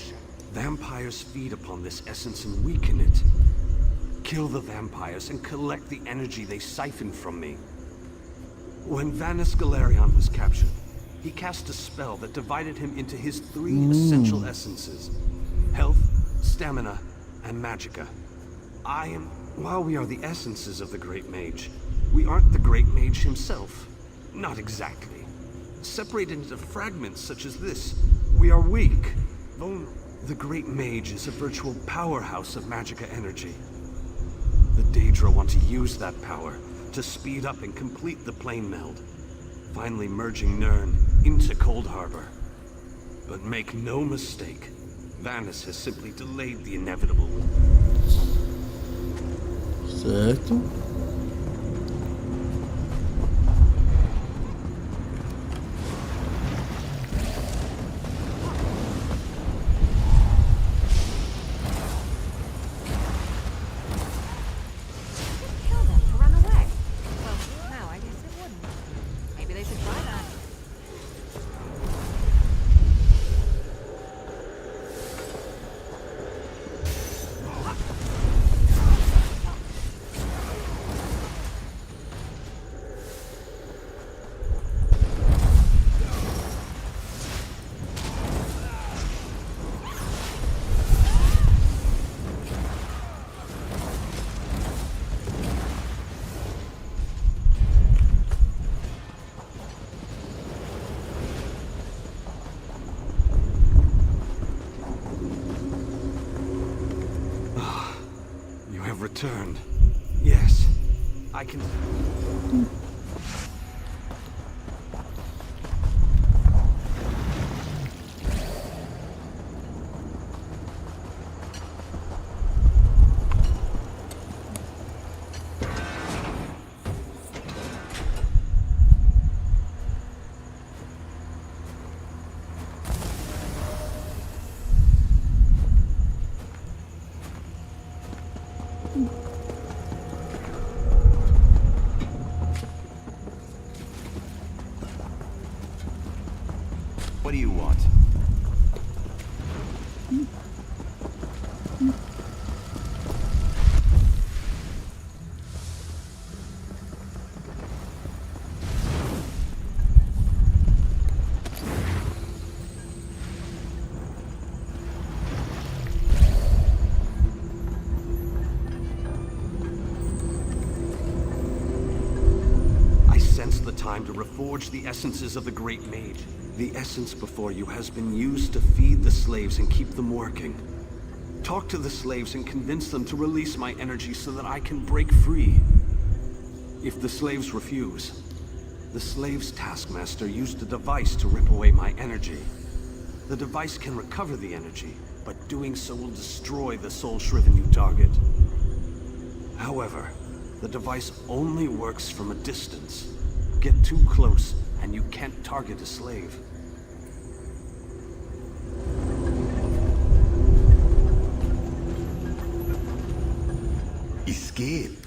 Vampires feed upon this essence and weaken it. Kill the vampires and collect the energy they siphon from me. When Vanus Galerion was captured, he cast a spell that divided him into his 3 essential essences: health, stamina, and magicka. While we are the essences of the Great Mage, we aren't the Great Mage himself. Not exactly. Separated into fragments such as this, we are weak, vulnerable. The Great Mage is a virtual powerhouse of magicka energy. The Daedra want to use that power to speed up and complete the plane meld, finally merging Nirn into Cold Harbor. But make no mistake, Vanus has simply delayed the inevitable. Certo. Kill them to run away. Well, no, I guess it wouldn't. Maybe they should try that. Returned. Yes, I can... What do you want? I sense the time to reforge the essences of the Great Mage. The essence before you has been used to feed the slaves and keep them working. Talk to the slaves and convince them to release my energy so that I can break free. If the slaves refuse, the slaves' taskmaster used a device to rip away my energy. The device can recover the energy, but doing so will destroy the soul-shriven you target. However, the device only works from a distance. Get too close, and you can't target a slave. Escape?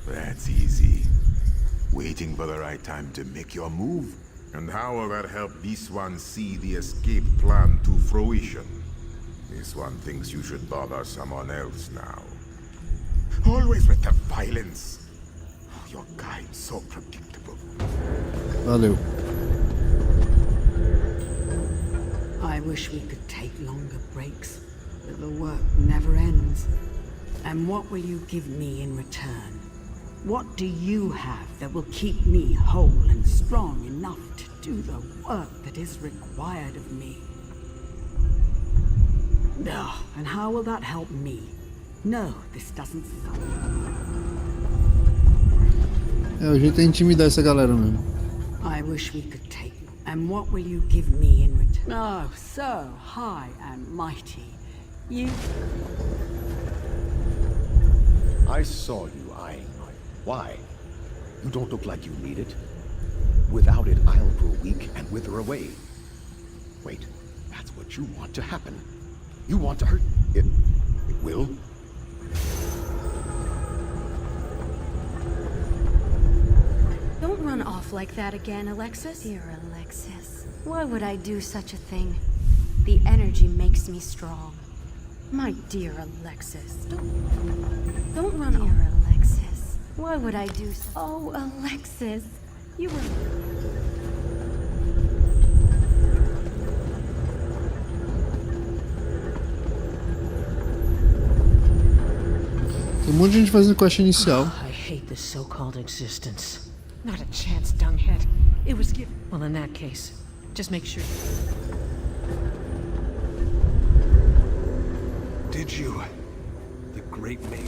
That's easy. Waiting for the right time to make your move. And how will that help this one see the escape plan to fruition? This one thinks you should bother someone else now. Always with the violence. Oh, your guide's so predictable. Valeu. I wish we could take longer breaks, but the work never ends. And what will you give me in return? What do you have that will keep me whole and strong enough to do the work that is required of me? No, and how will that help me? No, this doesn't sound... O jeito é intimidar essa galera mesmo. I wish we could take... And what will you give me in return? Oh, so high and mighty. You... I saw you eyeing me. Why? You don't look like you need it. Without it, I'll grow weak and wither away. Wait, that's what you want to happen. You want to hurt it. It will? run off like that again, Alexis. Dear Alexis, why would I do such a thing? The energy makes me strong. My dear Alexis, don't run off. Dear Alexis, why would I do so? Oh, Alexis, you were... Tem um monte de gente fazendo quest inicial. I hate this so-called existence. Not a chance, dunghead. It was given. Well, in that case, just make sure... Did you? The Great Mage.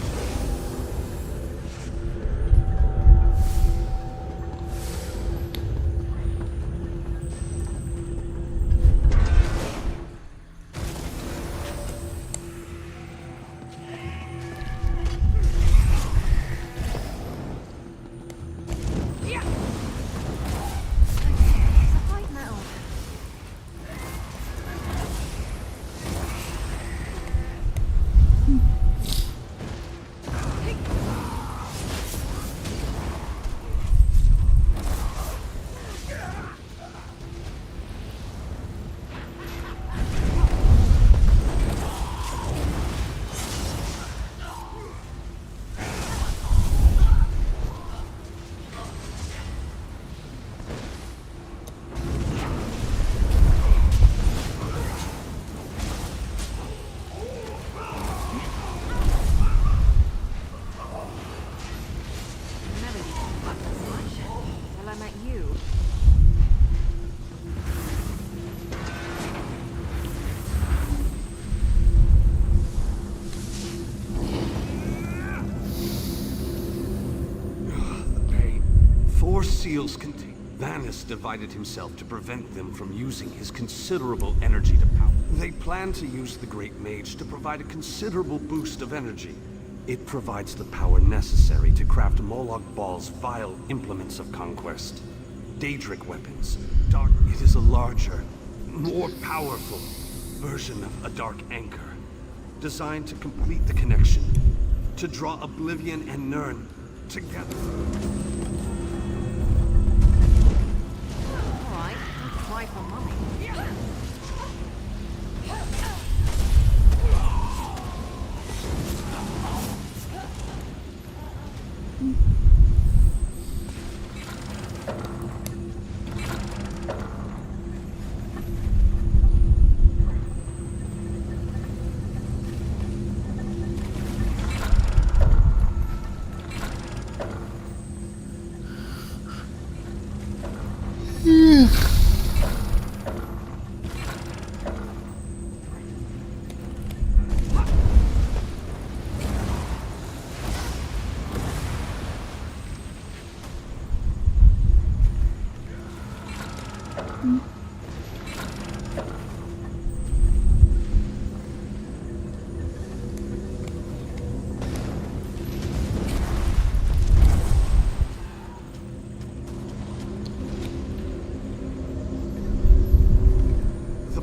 Seals contain. Vanus divided himself to prevent them from using his considerable energy to power. They plan to use the Great Mage to provide a considerable boost of energy. It provides the power necessary to craft Moloch Baal's vile implements of conquest. Daedric weapons. It is a larger, more powerful version of a Dark Anchor. Designed to complete the connection. To draw Oblivion and Nirn together. For mommy.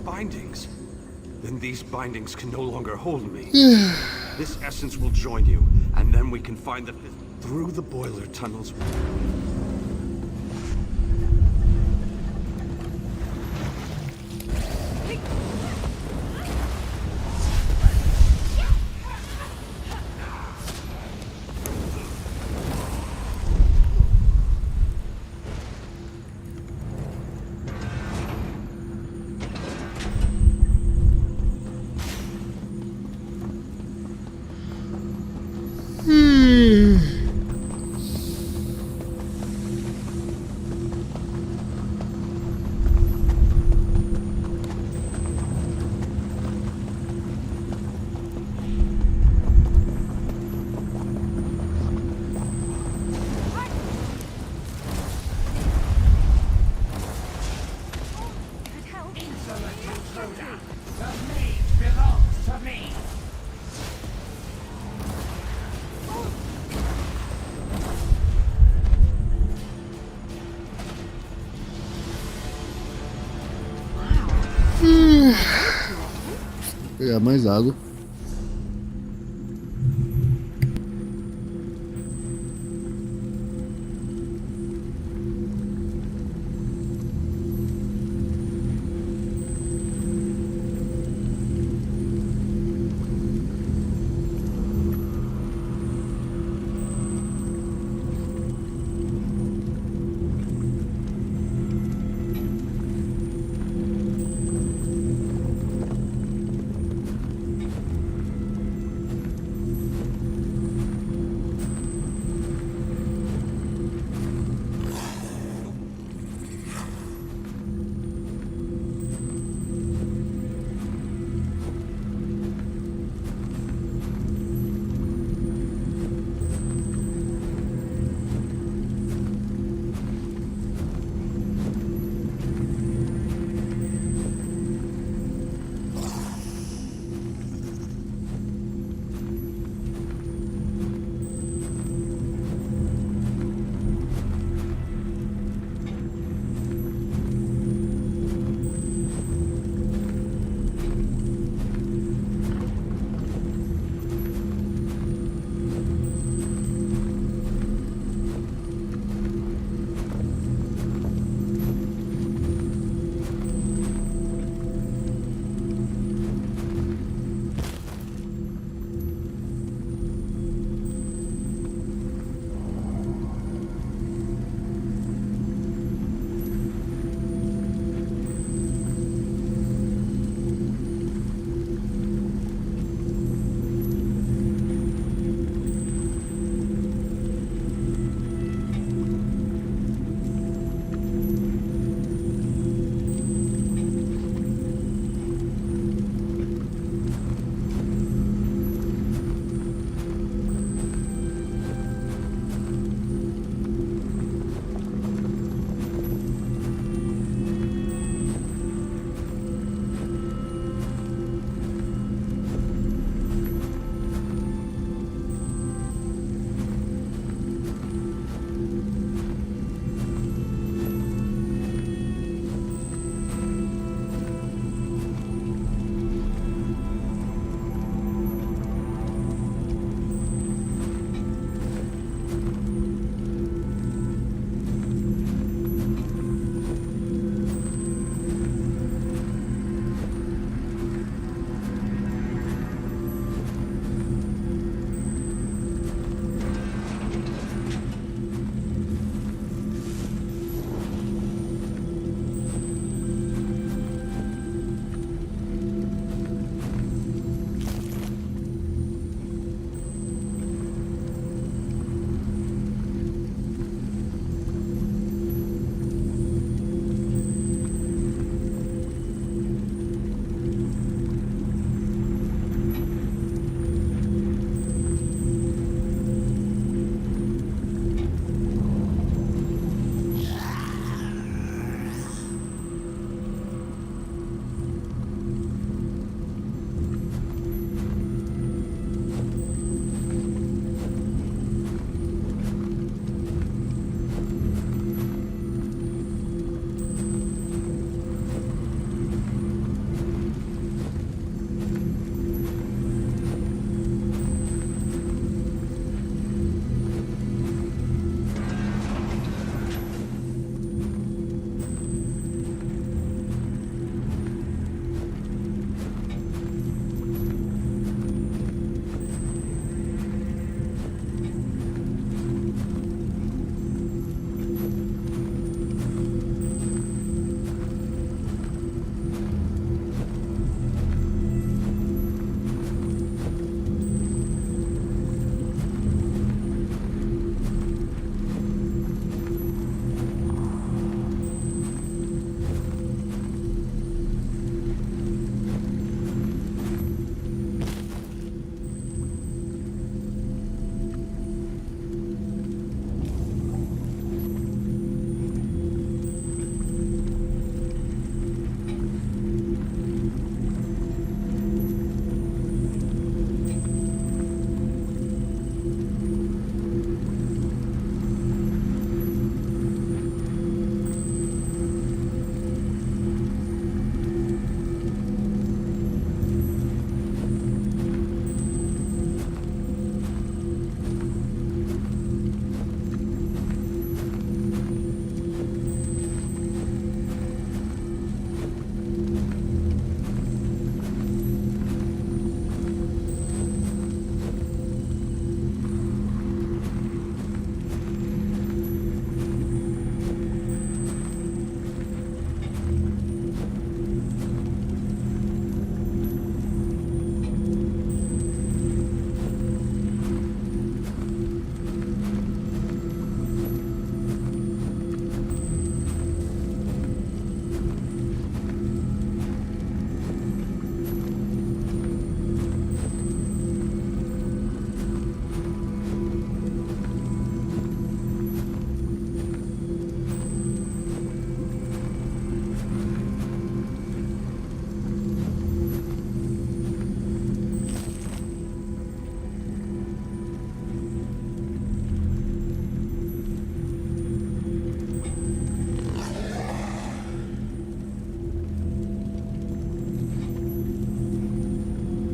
Bindings. Then these bindings can no longer hold me. This essence will join you, and then we can find the fifth through the boiler tunnels. Pegar mais água.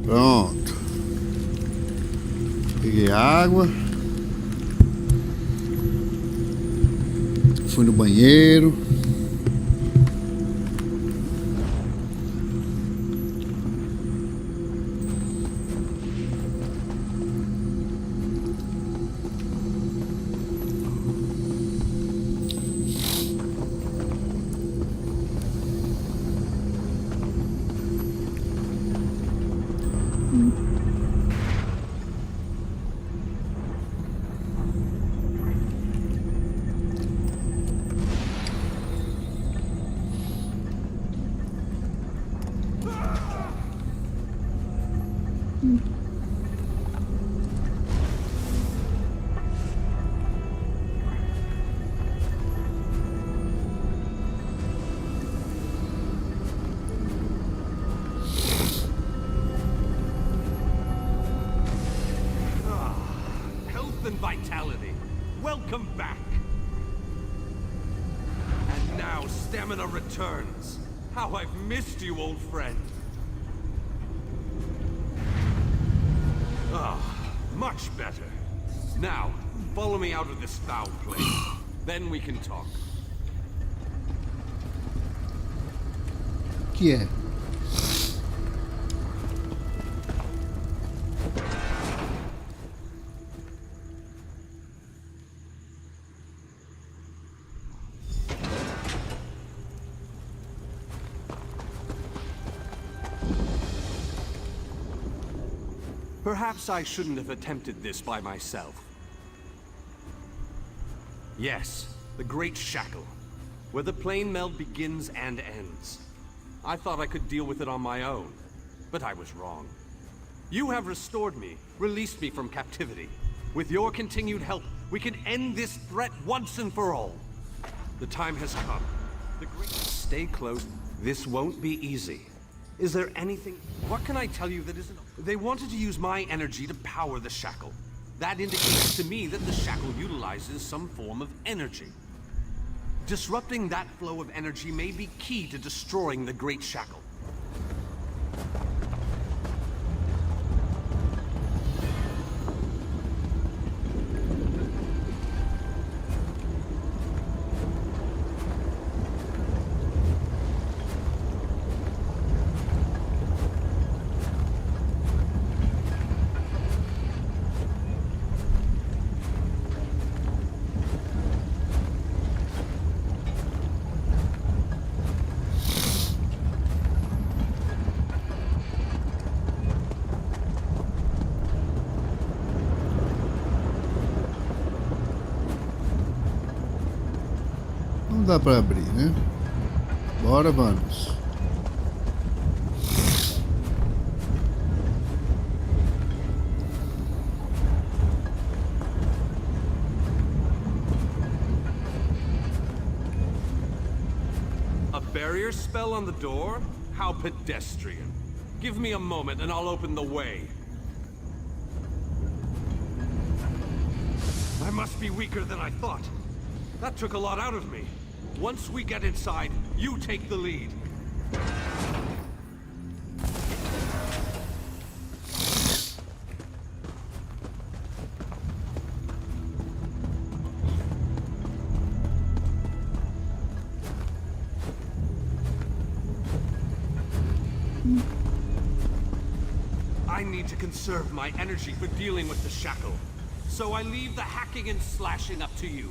Pronto. Peguei água. Fui no banheiro. Vitality. Welcome back. And now stamina returns. How I've missed you, old friend. Much better. Now, follow me out of this foul place. Then we can talk. Que é? Perhaps I shouldn't have attempted this by myself. Yes, the Great Shackle, where the plane meld begins and ends. I thought I could deal with it on my own, but I was wrong. You have restored me, released me from captivity. With your continued help, we can end this threat once and for all. The time has come. Stay close. This won't be easy. Is there anything... What can I tell you that isn't... They wanted to use my energy to power the shackle. That indicates to me that the shackle utilizes some form of energy. Disrupting that flow of energy may be key to destroying the Great Shackle. Não dá pra abrir, né? Bora, vamos. A barrier spell on the door? How pedestrian. Give me a moment and I'll open the way. I must be weaker than I thought. That took a lot out of me. Once we get inside, you take the lead. I need to conserve my energy for dealing with the shackle. So I leave the hacking and slashing up to you.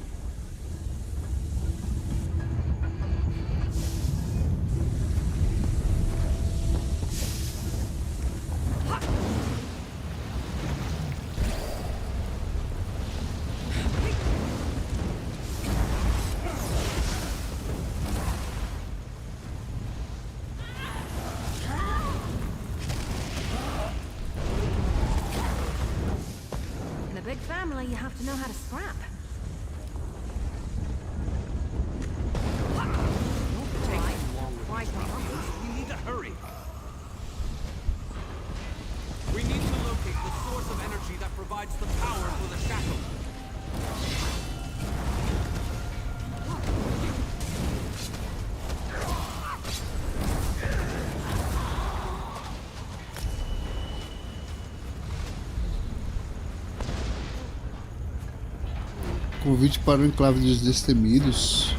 Big family, you have to know how to scrap. We need to hurry. We need to locate the source of energy that provides the power for the shackle. Convite para o enclave dos destemidos.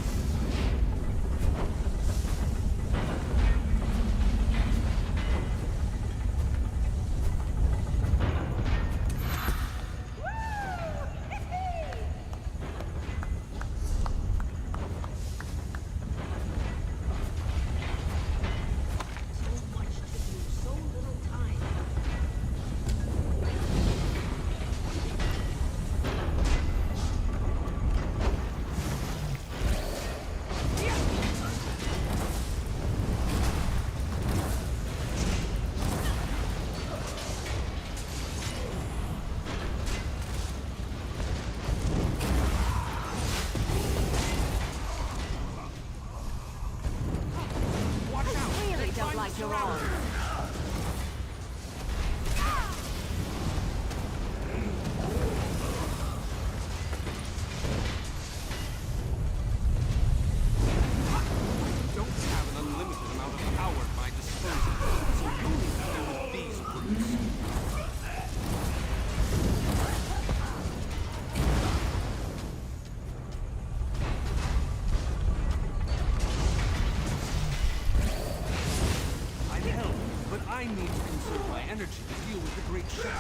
I need to conserve my energy to deal with the great shadow.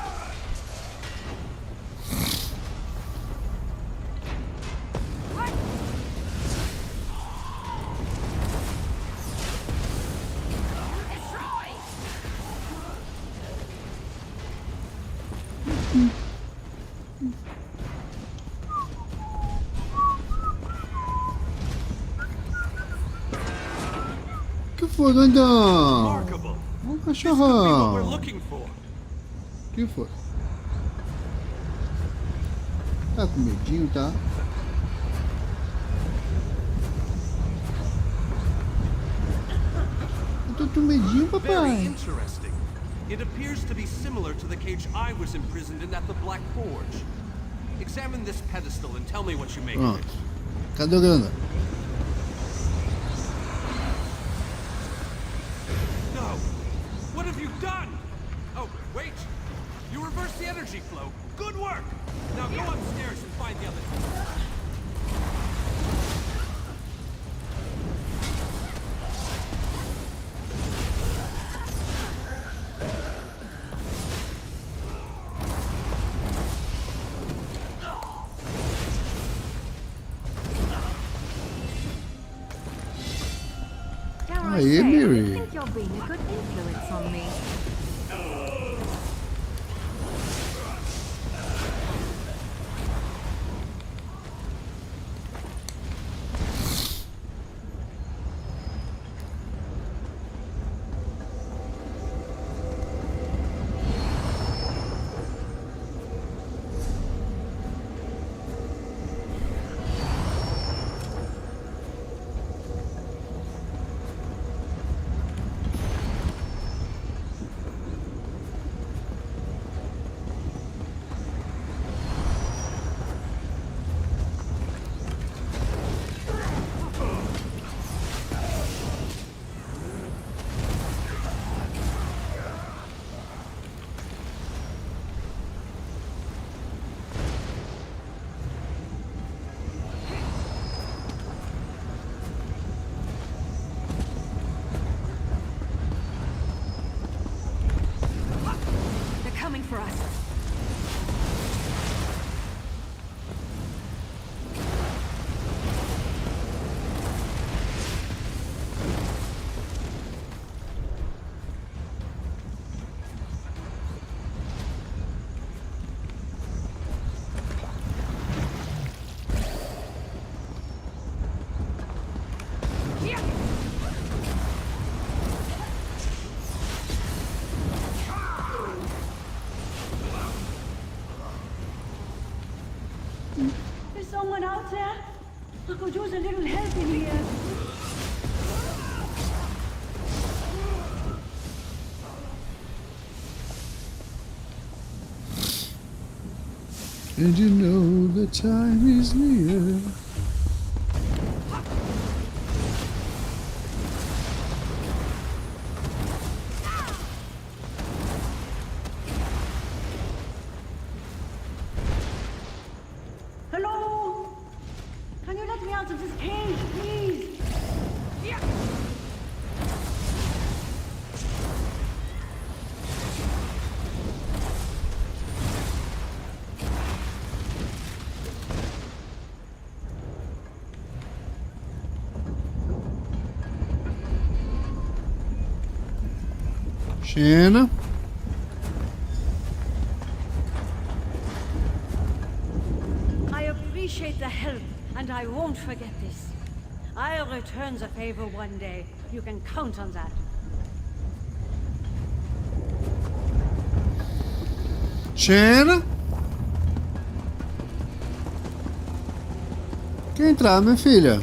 Que foi, doidão? Um cachorrão. Que foi? Tá com medinho, tá? Eu tô com medinho, Very papai. interesting. It appears to be similar to the cage I was imprisoned in at the Black Forge. Examine this pedestal and tell me what you make of Pronto. it. Cadê o grana? No! What have you done? Oh, wait! You reversed the energy flow. Good work! Now go upstairs and find the other two. Aí, Miri. I think you're being a good influence on me. Coming for us. Is someone out there? I could use a little help in here. And you know the time is near. Hello? Xena. I appreciate the help, and I won't forget this. I'll return the favor one day. You can count on that. Xena. Quer entrar, minha filha?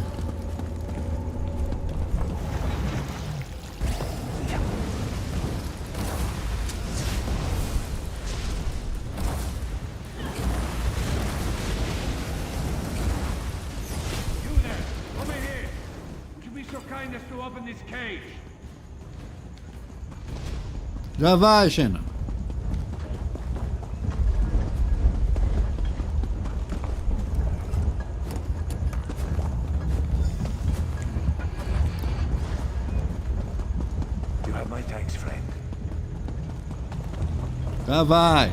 Já vai, Xena. You have my thanks, friend. Já vai.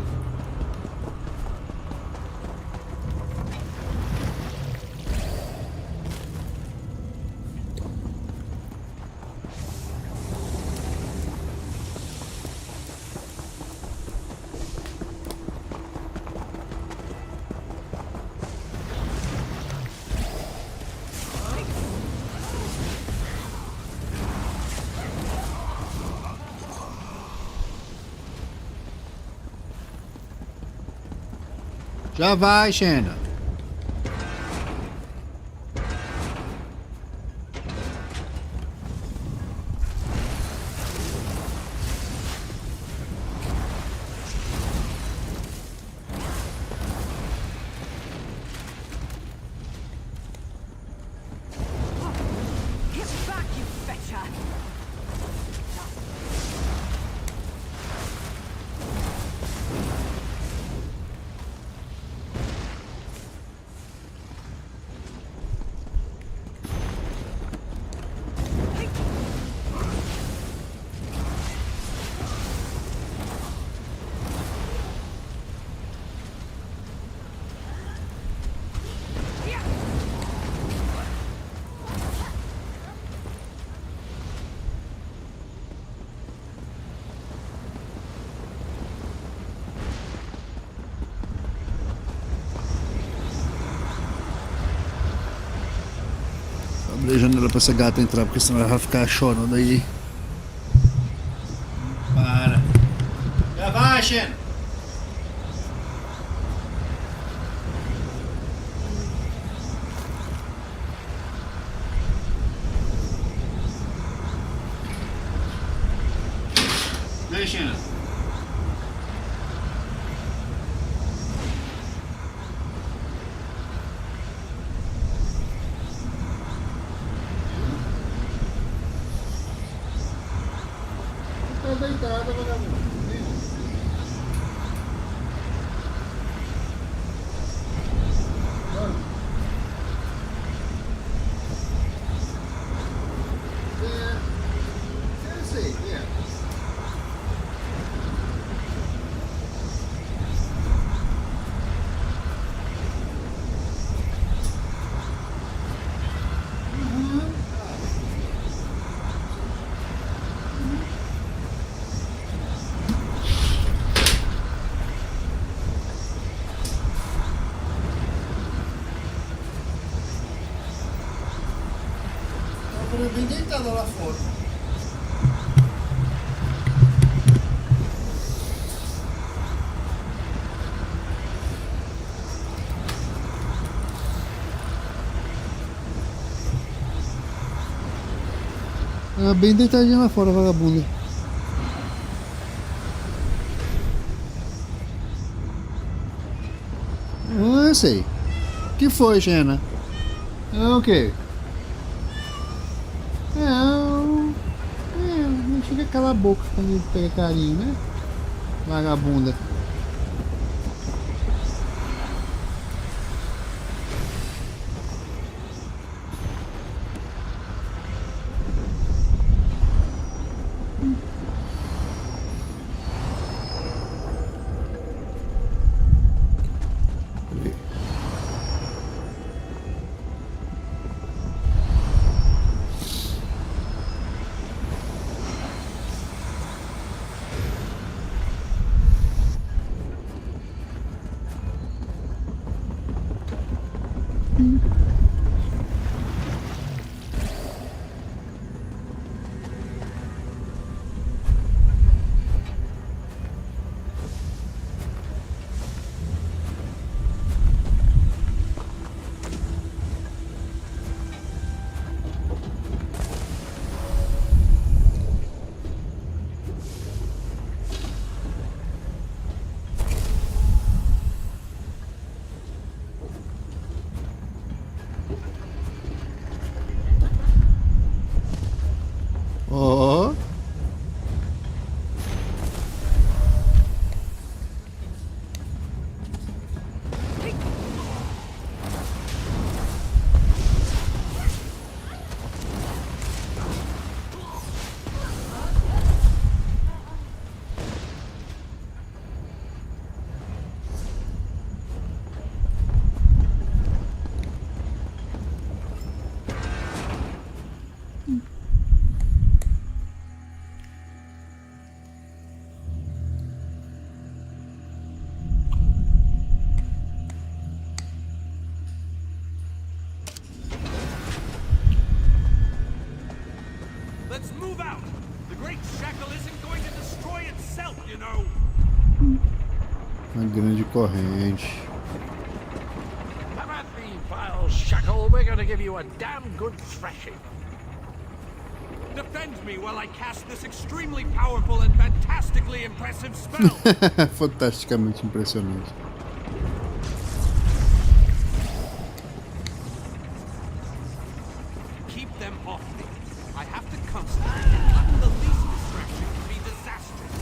Já vai, Xena. Get back, you fetcher! Abrir a janela pra essa gata entrar, porque senão ela vai ficar chorando aí. Para. Já vai, Xena. Vem, Xena. Tá deitada, vagabundo. Bem deitada lá fora. Ah, bem deitadinha lá fora, vagabunda. Ah, eu sei. O que foi, Xena? É o quê? Não chega a calar a boca quando pega carinho, né? Vagabunda. Ó. Let's move out! The Great Shackle isn't going to destroy itself, you know! Uma grande corrente. Come at me, vile shackle. We're going to give you a damn good thrashing. Defend me while I cast this extremely powerful and fantastically impressive spell! Fantasticamente impressionante. Keep them off me. I have to concentrate. Even the least distraction can be disastrous.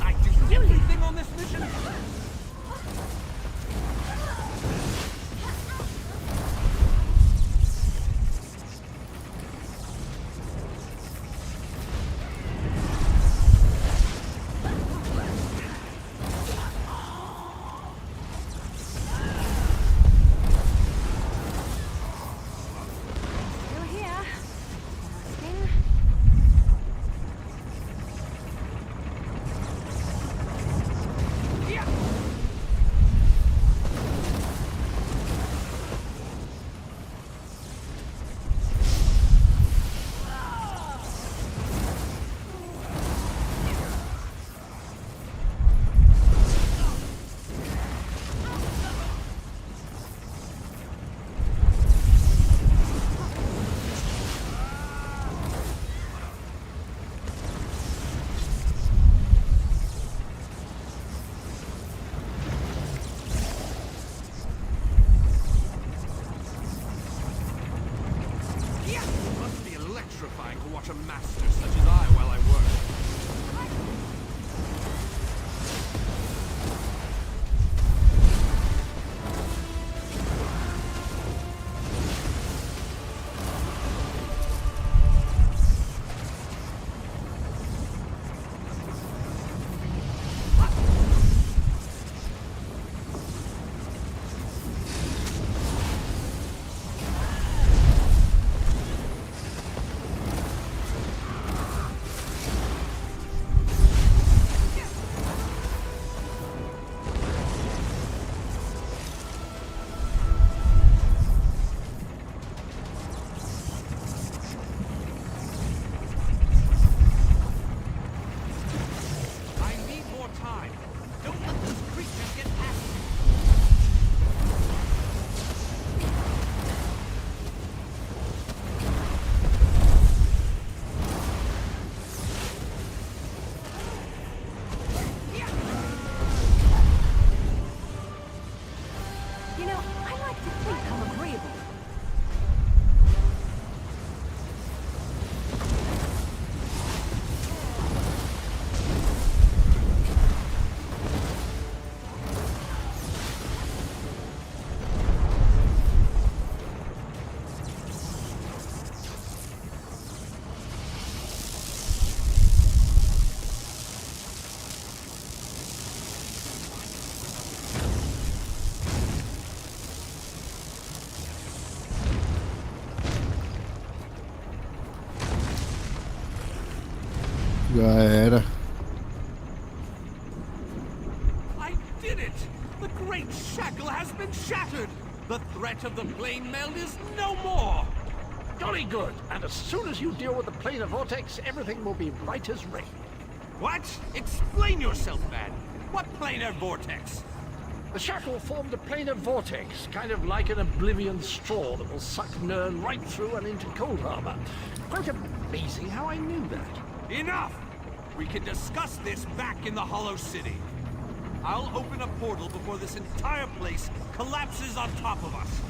I do everything on this mission? Electrifying to watch a master such as I while I work. Já era. I did it! The great shackle has been shattered! The threat of the plane meld is no more! Jolly good. And as soon as you deal with the planar vortex, everything will be right as rain. What? Explain yourself, man. What planar vortex? The shackle formed a planar vortex, kind of like an oblivion straw that will suck Nern right through and into Cold Harbor. Quite amazing how I knew that. Enough! We can discuss this back in the Hollow City. I'll open a portal before this entire place collapses on top of us.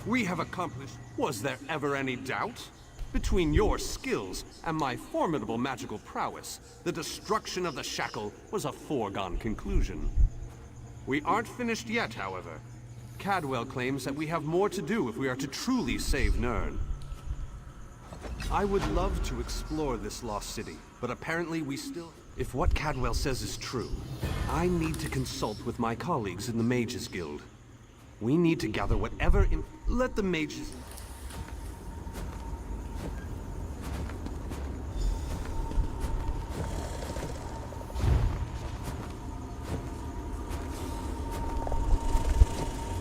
We have accomplished. Was there ever any doubt? Between your skills and my formidable magical prowess, the destruction of the shackle was a foregone conclusion. We aren't finished yet, however. Cadwell claims that we have more to do if we are to truly save Nern. I would love to explore this lost city, but apparently we still... If what Cadwell says is true, I need to consult with my colleagues in the Mages Guild. We need to gather whatever... Let the mages...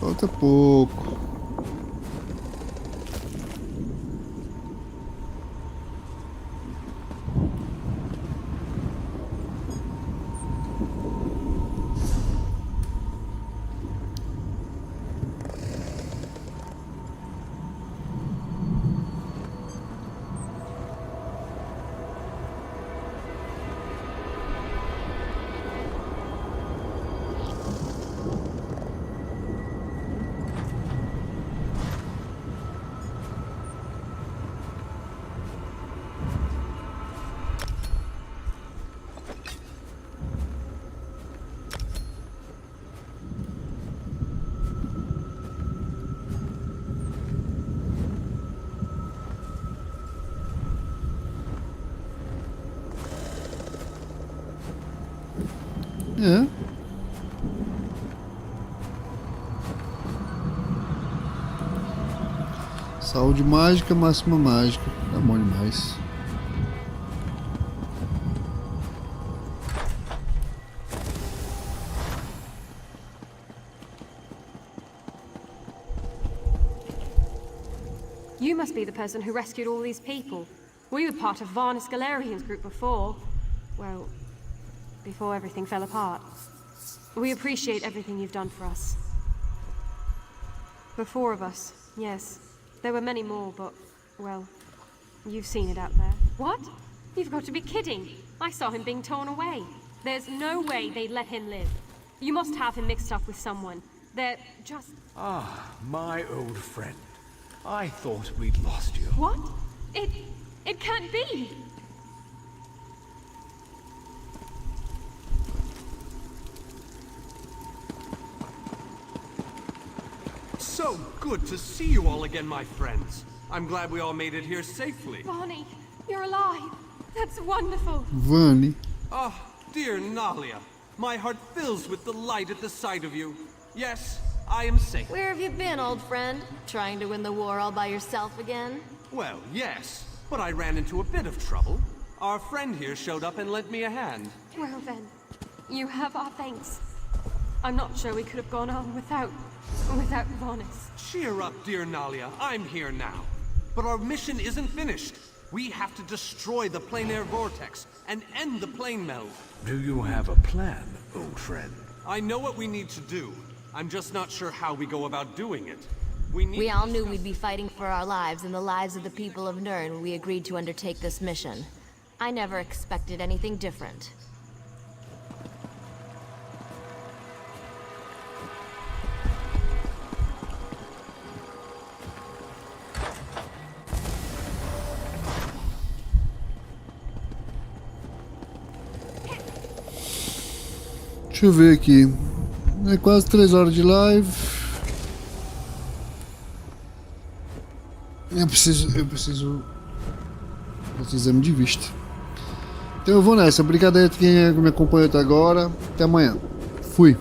Falta pouco. É. Saúde mágica, máxima mágica. Tá bom demais. You must be the person who rescued all these people. We were part of Varnus Galerian's group before. Well, before everything fell apart. We appreciate everything you've done for us. The four of us, yes. There were many more, but, well, you've seen it out there. What? You've got to be kidding. I saw him being torn away. There's no way they'd let him live. You must have him mixed up with someone. They're just... Ah, my old friend. I thought we'd lost you. What? It can't be! So good to see you all again, my friends. I'm glad we all made it here safely. Barney, you're alive. That's wonderful. Vani. Oh, dear Nalia. My heart fills with delight at the sight of you. Yes, I am safe. Where have you been, old friend? Trying to win the war all by yourself again? Well, yes, but I ran into a bit of trouble. Our friend here showed up and lent me a hand. Well then, you have our thanks. I'm not sure we could have gone on without Varnus. Cheer up, dear Nalia. I'm here now. But our mission isn't finished. We have to destroy the planar vortex and end the plane meld. Do you have a plan, old friend? I know what we need to do. I'm just not sure how we go about doing it. We all knew we'd be fighting for our lives and the lives of the people of Nern when we agreed to undertake this mission. I never expected anything different. Deixa eu ver aqui. É quase 3 horas de live. Eu preciso fazer exame de vista. Então eu vou nessa. Obrigado aí a quem me acompanhou até agora. Até amanhã. Fui.